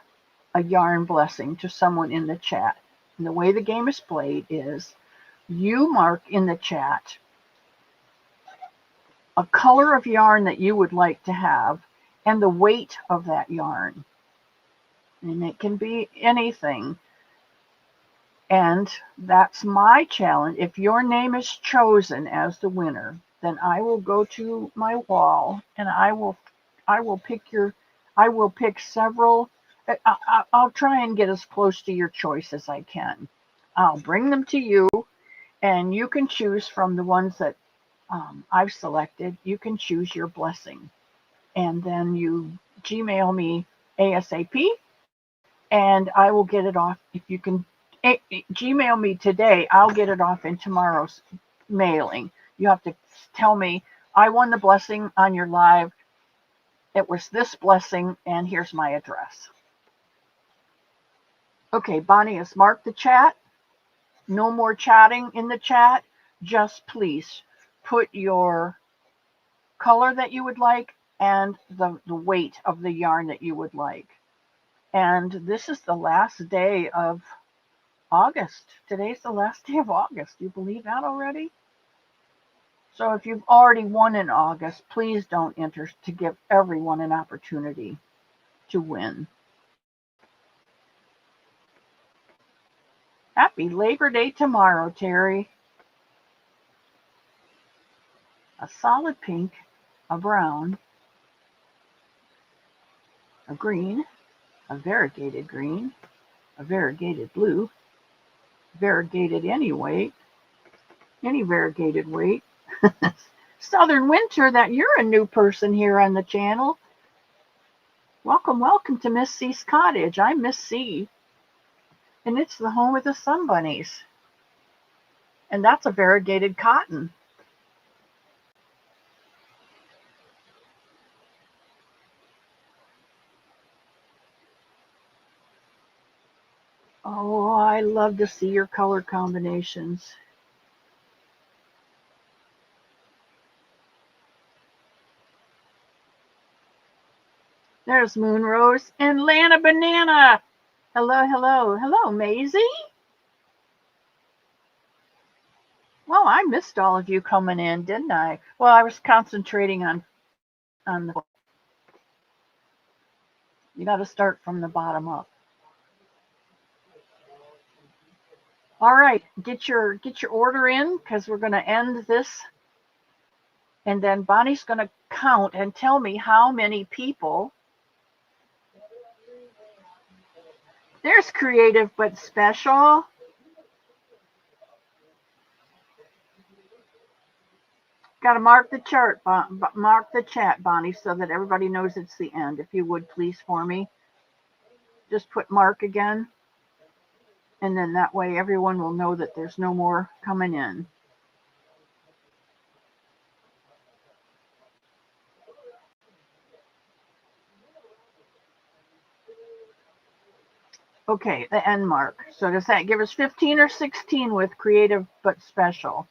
a yarn blessing to someone in the chat. And the way the game is played is you mark in the chat a color of yarn that you would like to have and the weight of that yarn. And it can be anything. And that's my challenge. If your name is chosen as the winner, then I will go to my wall and I will pick several. I'll try and get as close to your choice as I can. I'll bring them to you, and you can choose from the ones that I've selected. You can choose your blessing, and then you Gmail me ASAP, and I will get it off. If you can Gmail me today, I'll get it off in tomorrow's mailing. You have to tell me, I won the blessing on your live. It was this blessing, and here's my address. Okay, Bonnie has marked the chat. No more chatting in the chat. Just please put your color that you would like and the weight of the yarn that you would like. And this is the last day of August. Today's the last day of August. Do you believe that already? So if you've already won in August, please don't enter, to give everyone an opportunity to win. Happy Labor Day tomorrow, Terry. A solid pink, a brown, a green, a variegated green, a variegated blue, variegated any weight, any variegated weight. Southern Winter, that you're a new person here on the channel. Welcome, welcome to Miss C's Cottage. I'm Miss C, and it's the home of the Sunbunnies. And that's a variegated cotton. Oh, I love to see your color combinations. There's Moonrose and Lana Banana. Hello, hello, hello, Maisie. Well, I missed all of you coming in, didn't I? Well, I was concentrating on the book. You got to start from the bottom up. All right, get your order in because we're going to end this, and then Bonnie's going to count and tell me how many people. There's creative but special. Got to mark the chart, mark the chat, Bonnie, so that everybody knows it's the end. If you would please for me, just put mark again, and then that way everyone will know that there's no more coming in. Okay, the end mark. So does that give us 15 or 16 with creative but special?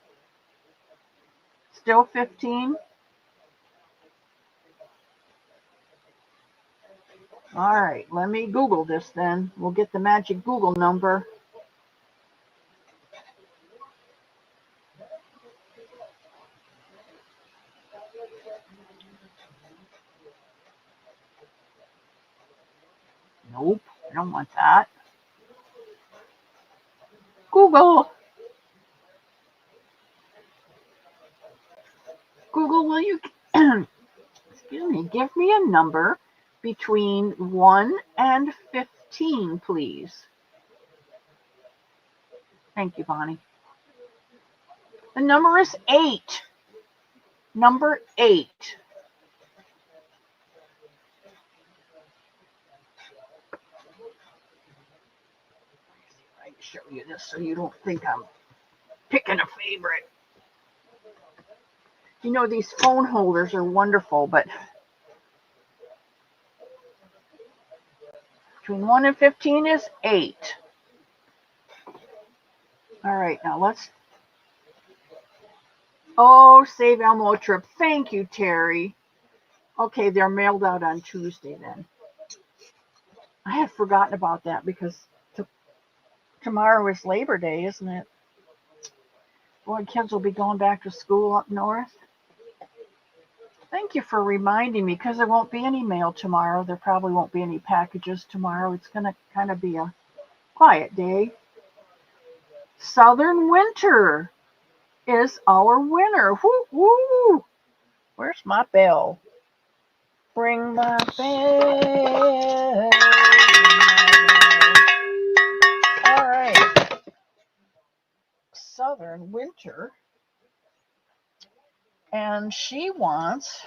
Still 15? All right, let me Google this then. We'll get the magic Google number. Nope, I don't want that. Google. Google, will you excuse me, give me a number between 1 and 15, please? Thank you, Bonnie. The number is 8. Number 8. I show you this so you don't think I'm picking a favorite. You know, these phone holders are wonderful, but between 1 and 15 is 8. All right, now let's. Oh, save Elmo trip. Thank you, Terry. Okay, they're mailed out on Tuesday then. I had forgotten about that because tomorrow is Labor Day, isn't it? Boy, kids will be going back to school up north. Thank you for reminding me because there won't be any mail tomorrow. There probably won't be any packages tomorrow. It's going to kind of be a quiet day. Southern Winter is our winner. Woo, woo. Where's my bell? Ring my bell. All right. Southern Winter. And she wants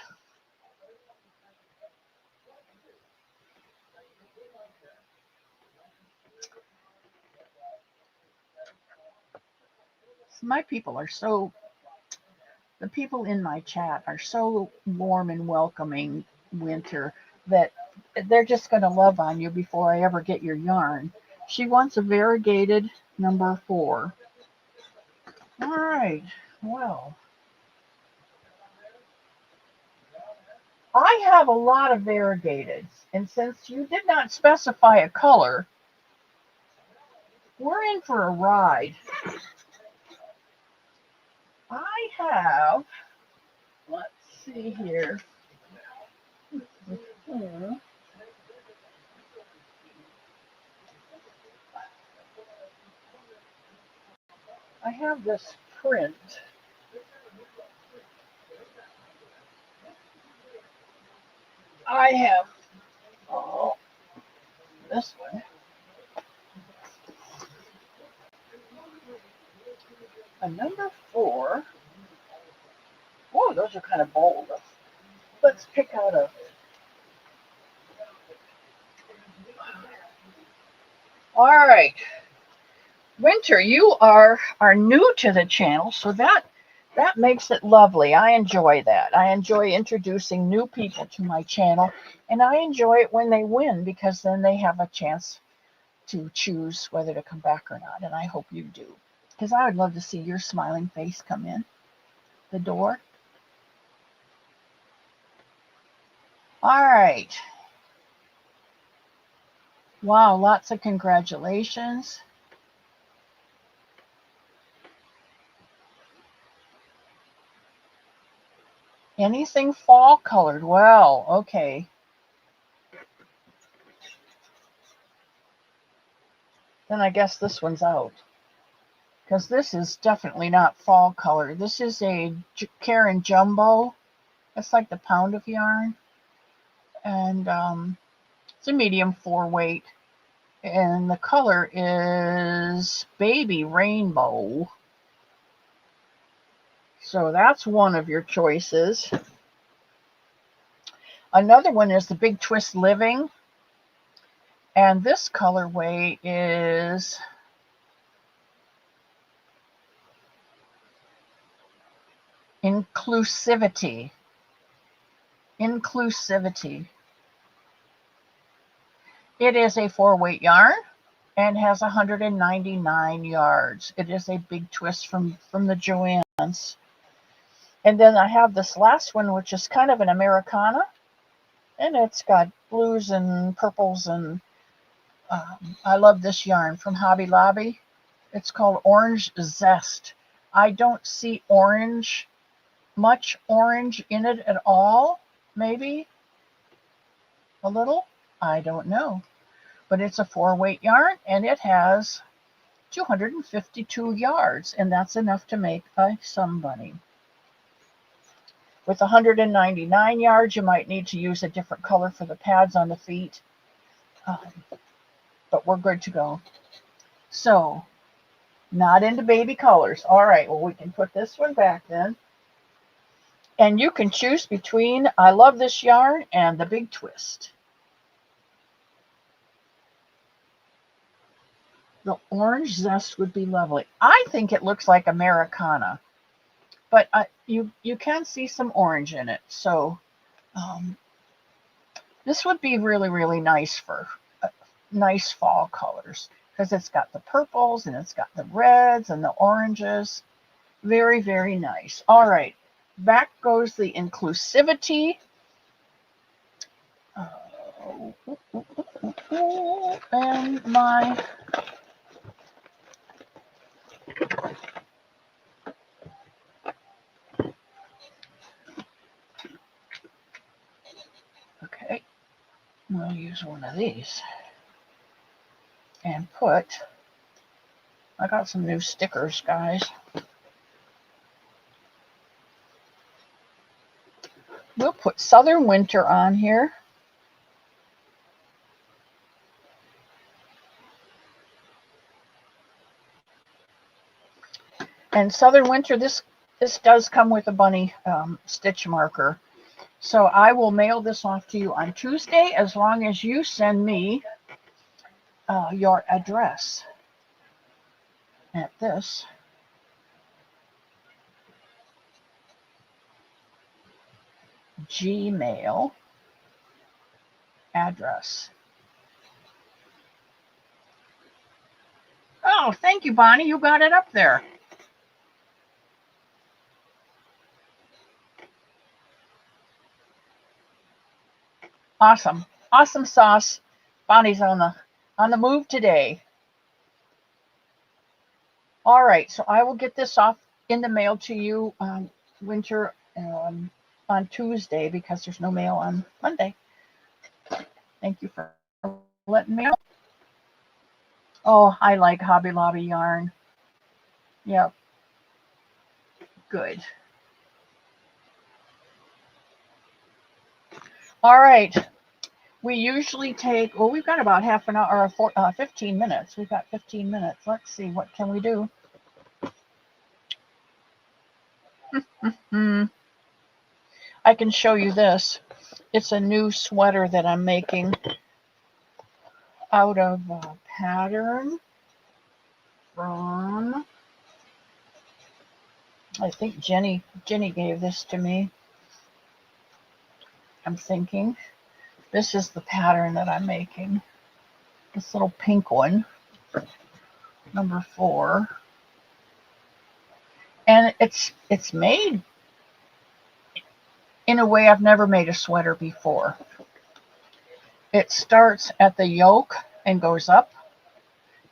my people are so, the people in my chat are so warm and welcoming, Winter, that they're just going to love on you before I ever get your yarn. She wants a variegated number 4. All right, well, I have a lot of variegateds, and since you did not specify a color, we're in for a ride. I have, let's see here. I have this print. I have, oh, this one. A number 4. Oh, those are kind of bold. Let's pick out a. All right. Winter, you are new to the channel, so that makes it lovely. I enjoy that. I enjoy introducing new people to my channel, and I enjoy it when they win because then they have a chance to choose whether to come back or not, and I hope you do because I would love to see your smiling face come in the door. All right. Wow, lots of congratulations. Anything fall colored? Well, okay. Then I guess this one's out. Because this is definitely not fall color. This is a Karen Jumbo. It's like the pound of yarn. And it's a medium 4 weight. And the color is Baby Rainbow. So that's one of your choices. Another one is the Big Twist Living. And this colorway is Inclusivity. Inclusivity. It is a 4 weight yarn and has 199 yards. It is a big twist from the Joann's. And then I have this last one, which is kind of an Americana. And it's got blues and purples. And I love this yarn from Hobby Lobby. It's called Orange Zest. I don't see much orange in it at all. Maybe a little. I don't know. But it's a 4 weight yarn and it has 252 yards, and that's enough to make a Somebunny. With 199 yards, you might need to use a different color for the pads on the feet, but we're good to go. So, not into baby colors. All right, well, we can put this one back then. And you can choose between I love this yarn and the Big Twist. The Orange Zest would be lovely. I think it looks like Americana, but you can see some orange in it. So this would be really, really nice for nice fall colors because it's got the purples and it's got the reds and the oranges. Very, very nice. All right, back goes the Inclusivity. And my okay, we'll use one of these and I got some new stickers, guys. We'll put Southern Winter on here. And Southern Winter, this does come with a bunny stitch marker. So I will mail this off to you on Tuesday as long as you send me your address at this. Gmail address. Oh, thank you, Bonnie. You got it up there. Awesome. Awesome sauce. Bonnie's on the move today. All right, so I will get this off in the mail to you, Winter, on Tuesday because there's no mail on Monday. Thank you for letting me know. Oh, I like Hobby Lobby yarn. Yep. Good. All right. We usually take, well, we've got about half an hour or 15 minutes. We've got 15 minutes. Let's see, what can we do? I can show you this. It's a new sweater that I'm making out of a pattern from, I think Jenny gave this to me. I'm thinking. This is the pattern that I'm making. This little pink one, number 4. And it's made in a way I've never made a sweater before. It starts at the yoke and goes up,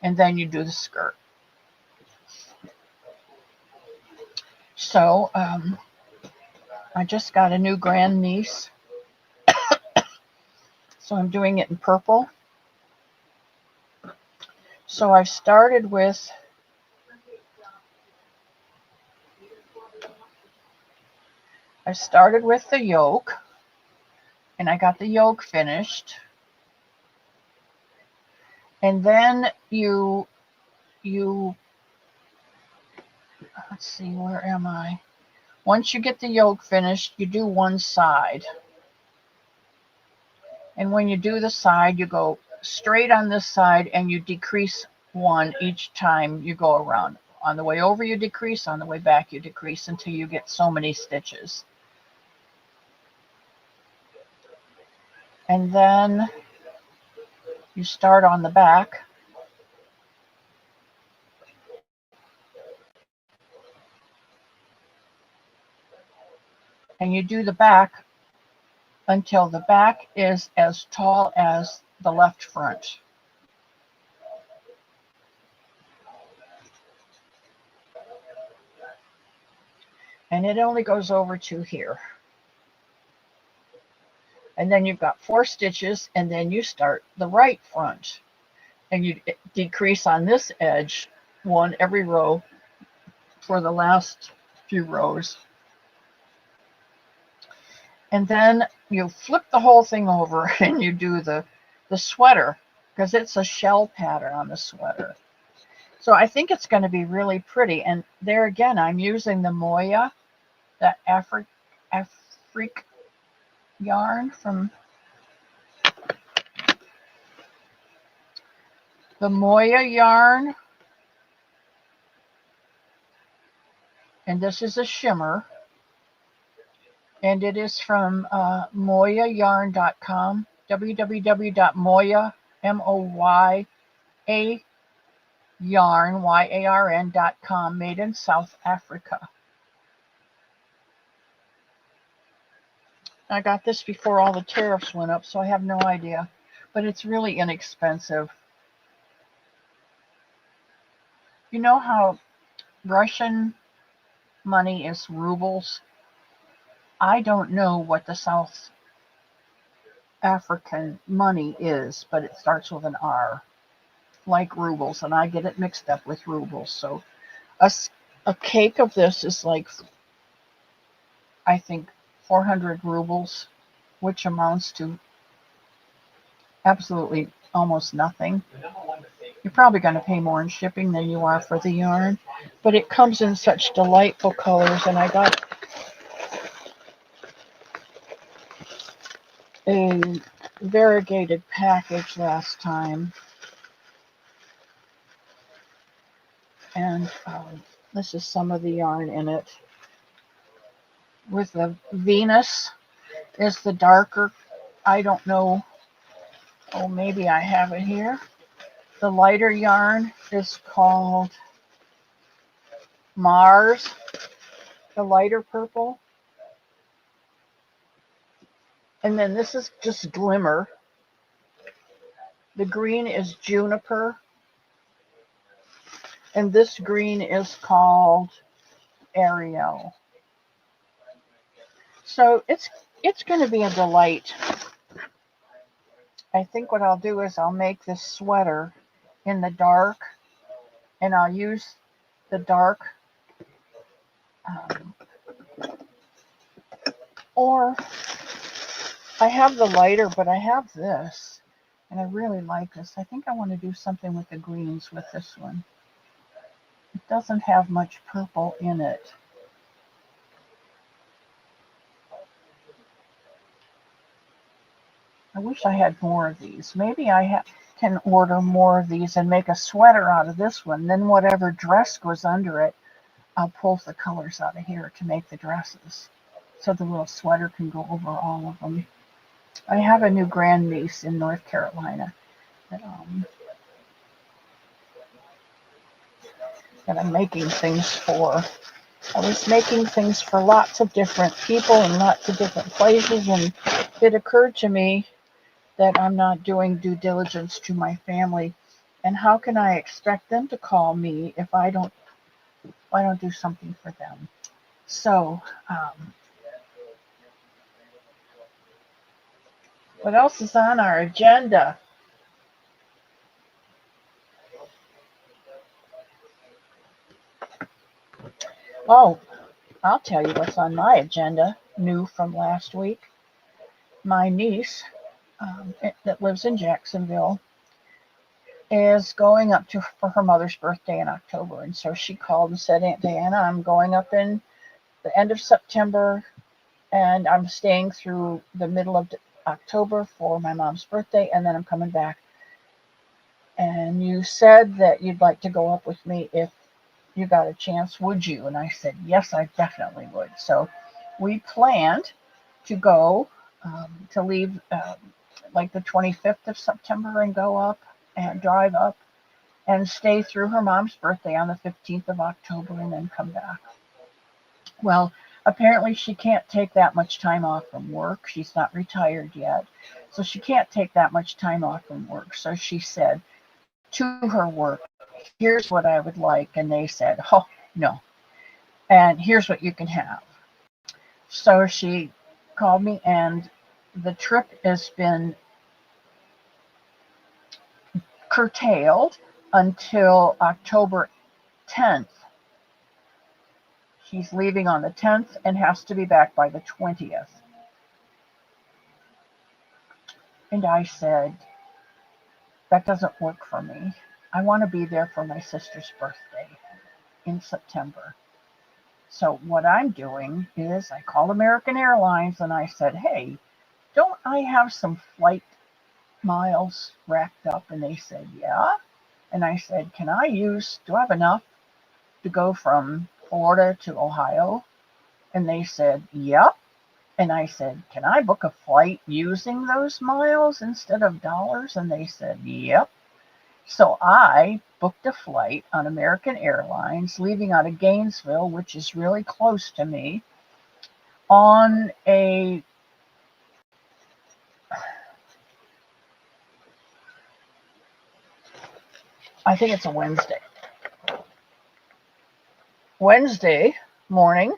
and then you do the skirt. So I just got a new grandniece, so I'm doing it in purple. So I've started with the yoke, and I got the yoke finished. And then you let's see, where am I? Once you get the yoke finished, you do one side. And when you do the side, you go straight on this side and you decrease one each time you go around. On the way over, you decrease. On the way back, you decrease until you get so many stitches. And then you start on the back. And you do the back until the back is as tall as the left front. And it only goes over to here. And then you've got 4 stitches, and then you start the right front. And you decrease on this edge, one every row for the last few rows. And then you flip the whole thing over and you do the sweater, because it's a shell pattern on the sweater. So I think it's going to be really pretty. And there again, I'm using the Moya, that Afrique yarn from the Moya yarn. And this is a shimmer. And it is from moyayarn.com, www.moya, M-O-Y-A, yarn, Y-A-R-N.com, made in South Africa. I got this before all the tariffs went up, so I have no idea. But it's really inexpensive. You know how Russian money is rubles? I don't know what the South African money is, but it starts with an R, like rubles, and I get it mixed up with rubles. So a cake of this is like, I think, 400 rubles, which amounts to absolutely almost nothing. You're probably going to pay more in shipping than you are for the yarn, but it comes in such delightful colors. And I got a variegated package last time, and this is some of the yarn in it. With the Venus is the darker, I don't know, oh, maybe I have it here. The lighter yarn is called Mars, the lighter purple. And then this is just Glimmer. The green is Juniper. And this green is called Ariel. So it's going to be a delight. I think what I'll do is I'll make this sweater in the dark, and I'll use the dark, or I have the lighter, but I have this, and I really like this. I think I want to do something with the greens with this one. It doesn't have much purple in it. I wish I had more of these. Maybe I can order more of these and make a sweater out of this one. Then whatever dress goes under it, I'll pull the colors out of here to make the dresses, so the little sweater can go over all of them. I have a new grandniece in North Carolina that I'm making things for. I was making things for lots of different people in lots of different places, and it occurred to me that I'm not doing due diligence to my family. And how can I expect them to call me if I don't do something for them? So, what else is on our agenda? Oh, I'll tell you what's on my agenda, new from last week. My niece, that lives in Jacksonville, is going up to for her mother's birthday in October. And so she called and said, Aunt Diana, I'm going up in the end of September and I'm staying through the middle of October for my mom's birthday, and then I'm coming back. And you said that you'd like to go up with me if you got a chance, would you? And I said, yes, I definitely would. So we planned to go, to leave like the 25th of September and go up and drive up and stay through her mom's birthday on the 15th of October and then come back. Well, apparently she can't take that much time off from work. She's not retired yet. So she can't take that much time off from work. So she said to her work, here's what I would like. And they said, oh, no. And here's what you can have. So she called me, and the trip has been curtailed until October 10th. She's leaving on the 10th and has to be back by the 20th. And I said, that doesn't work for me. I want to be there for my sister's birthday in September. So what I'm doing is I called American Airlines and I said, hey, don't I have some flight miles racked up? And they said, yeah. And I said, do I have enough to go from Florida to Ohio? And they said, yep. And I said, can I book a flight using those miles instead of dollars? And they said, yep. So I booked a flight on American Airlines leaving out of Gainesville, which is really close to me, on a I think it's a Wednesday morning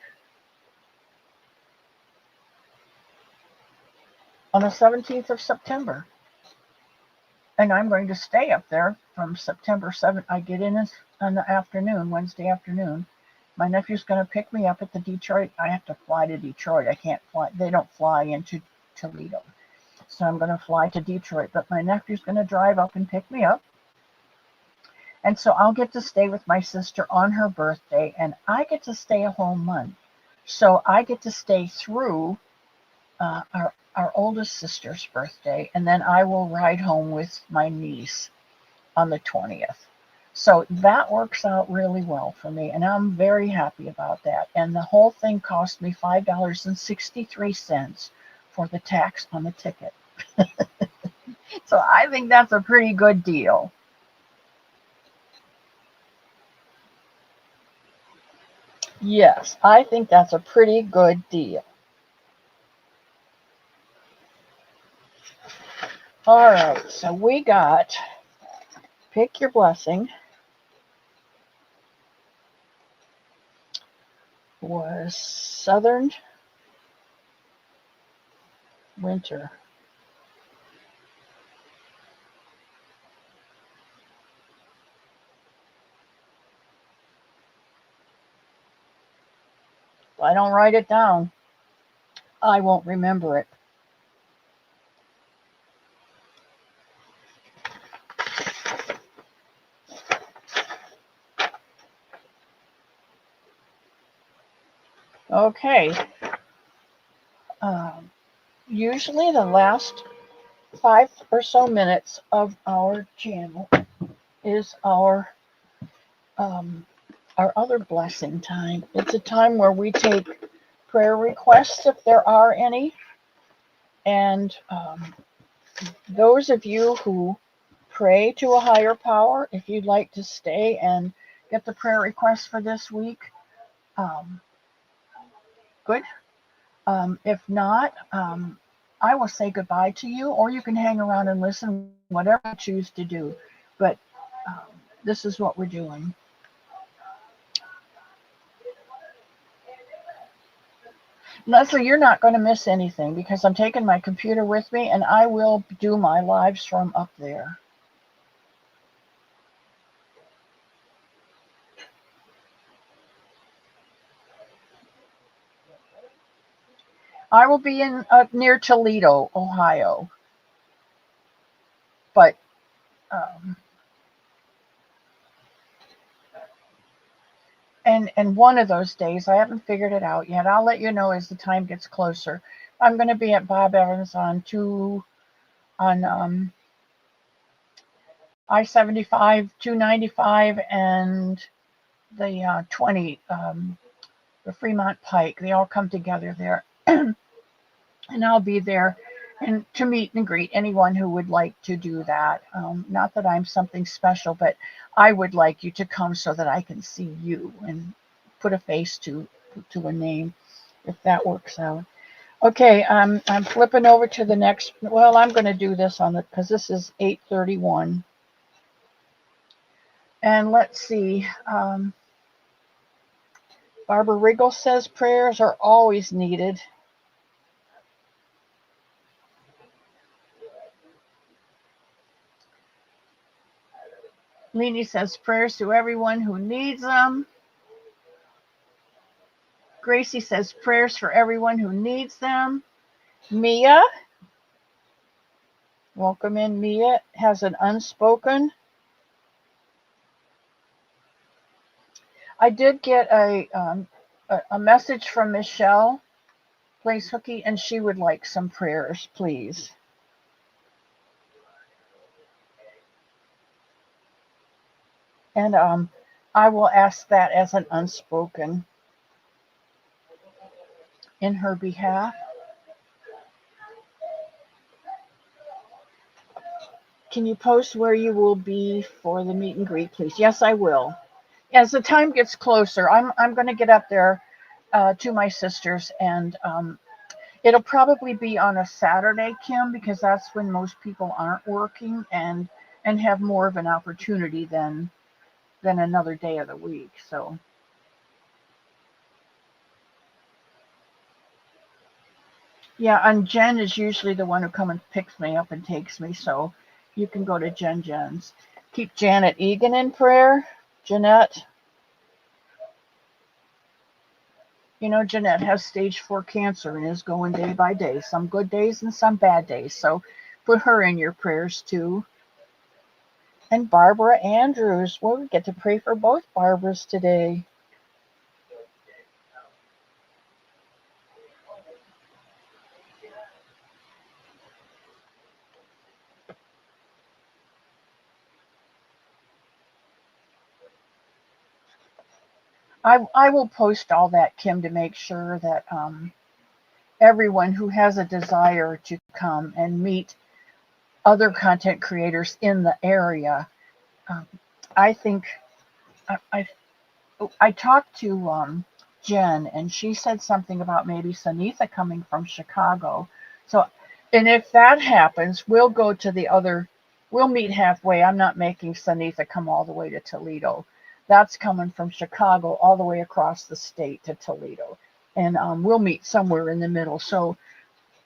on the 17th of September. And I'm going to stay up there from September 7th. I get in on the afternoon, Wednesday afternoon. My nephew's going to pick me up at the Detroit. I have to fly to Detroit. I can't fly. They don't fly into Toledo. So I'm going to fly to Detroit. But my nephew's going to drive up and pick me up. And so I'll get to stay with my sister on her birthday. And I get to stay a whole month. So I get to stay through our oldest sister's birthday, and then I will ride home with my niece on the 20th. So that works out really well for me, and I'm very happy about that. And the whole thing cost me $5.63 for the tax on the ticket. So I think that's a pretty good deal. Yes, I think that's a pretty good deal. All right, so we got Pick Your Blessing was Southern Winter. If I don't write it down, I won't remember it. Okay. Usually the last 5 or so minutes of our channel is our other blessing time. It's a time where we take prayer requests if there are any. And those of you who pray to a higher power, if you'd like to stay and get the prayer requests for this week, good. If not, I will say goodbye to you, or you can hang around and listen, whatever you choose to do. But um, this is what we're doing. Leslie, you're not going to miss anything because I'm taking my computer with me and I will do my lives from up there. I will be in near Toledo, Ohio. But um, and one of those days, I haven't figured it out yet. I'll let you know as the time gets closer. I'm going to be at Bob Evans on I-75, 295, and the 20, the Fremont Pike. They all come together there. And I'll be there and to meet and greet anyone who would like to do that. Not that I'm something special, but I would like you to come so that I can see you and put a face to a name, if that works out. Okay, I'm flipping over to the next. Well, I'm going to do this on the because this is 8:31, and let's see. Barbara Riggle says prayers are always needed. Leanie says prayers to everyone who needs them. Gracie says prayers for everyone who needs them. Mia, welcome in. Mia has an unspoken. I did get a message from Michelle Plays Hooky, and she would like some prayers, please. And I will ask that as an unspoken in her behalf. Can you post where you will be for the meet and greet, please? Yes, I will. As the time gets closer, I'm going to get up there to my sister's, and it'll probably be on a Saturday, Kim, because that's when most people aren't working and have more of an opportunity than another day of the week. So yeah, and Jen is usually the one who comes and picks me up and takes me. So you can go to Jen's. Keep Janet Egan in prayer. Jeanette, you know, Jeanette has stage 4 cancer and is going day by day, some good days and some bad days. So put her in your prayers too. And Barbara Andrews, well, we get to pray for both Barbaras today. I will post all that, Kim, to make sure that everyone who has a desire to come and meet other content creators in the area. Um, I think I, I talked to Jen, and she said something about maybe Sanitha coming from Chicago. So, and if that happens, we'll go to the other. We'll meet halfway. I'm not making Sanitha come all the way to Toledo. That's coming from Chicago all the way across the state to Toledo, and we'll meet somewhere in the middle. So,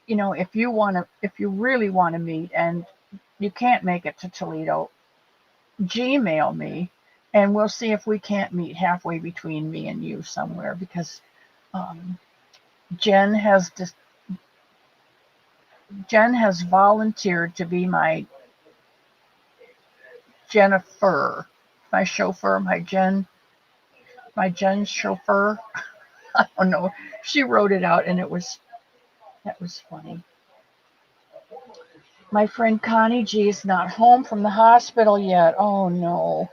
you know, if you really want to meet, and you can't make it to Toledo, Gmail me and we'll see if we can't meet halfway between me and you somewhere because um, Jen has just Jen has volunteered to be my Jennifer, my chauffeur, my Jen chauffeur. I don't know. She wrote it out and that was funny. My friend Connie G is not home from the hospital yet. Oh no.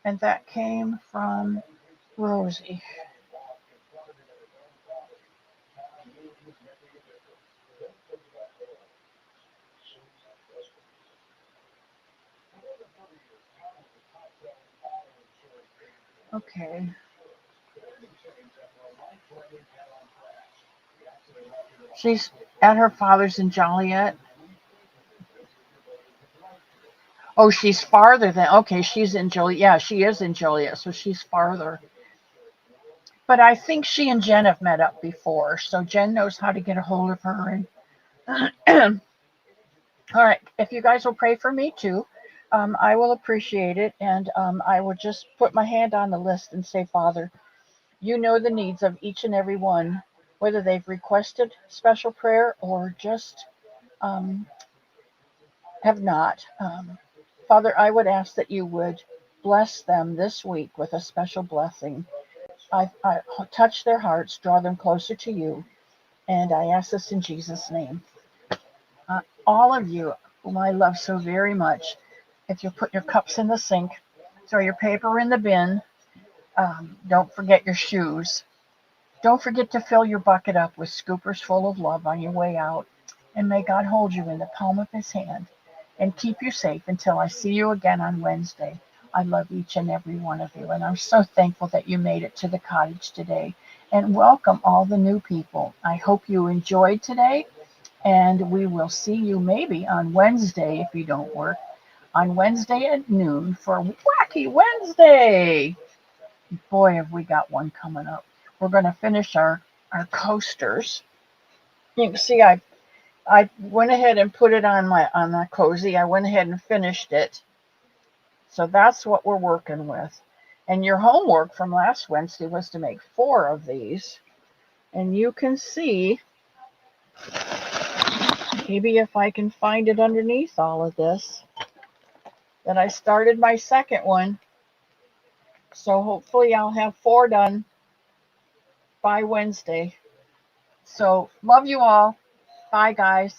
And that came from Rosie. Okay. She's at her father's in Joliet. Oh, she's farther than, okay, she's in Joliet. Yeah, she is in Joliet, so she's farther. But I think she and Jen have met up before, so Jen knows how to get a hold of her. And all right, if you guys will pray for me too, I will appreciate it. And I will just put my hand on the list and say, Father, you know the needs of each and every one, whether they've requested special prayer or just um, have not. Father, I would ask that you would bless them this week with a special blessing. I touch their hearts, draw them closer to you, and I ask this in Jesus' name. All of you, whom I love so very much, if you put your cups in the sink, throw your paper in the bin, don't forget your shoes. Don't forget to fill your bucket up with scoopers full of love on your way out. And may God hold you in the palm of his hand and keep you safe until I see you again on Wednesday. I love each and every one of you. And I'm so thankful that you made it to the cottage today. And welcome all the new people. I hope you enjoyed today. And we will see you maybe on Wednesday if you don't work. On Wednesday at noon for Wacky Wednesday. Boy, have we got one coming up. We're going to finish our coasters. You can see I went ahead and put it on the cozy. I went ahead and finished it. So that's what we're working with. And your homework from last Wednesday was to make 4 of these. And you can see, maybe if I can find it underneath all of this, that I started my second one. So hopefully I'll have 4 done by Wednesday. So love you all. Bye, guys.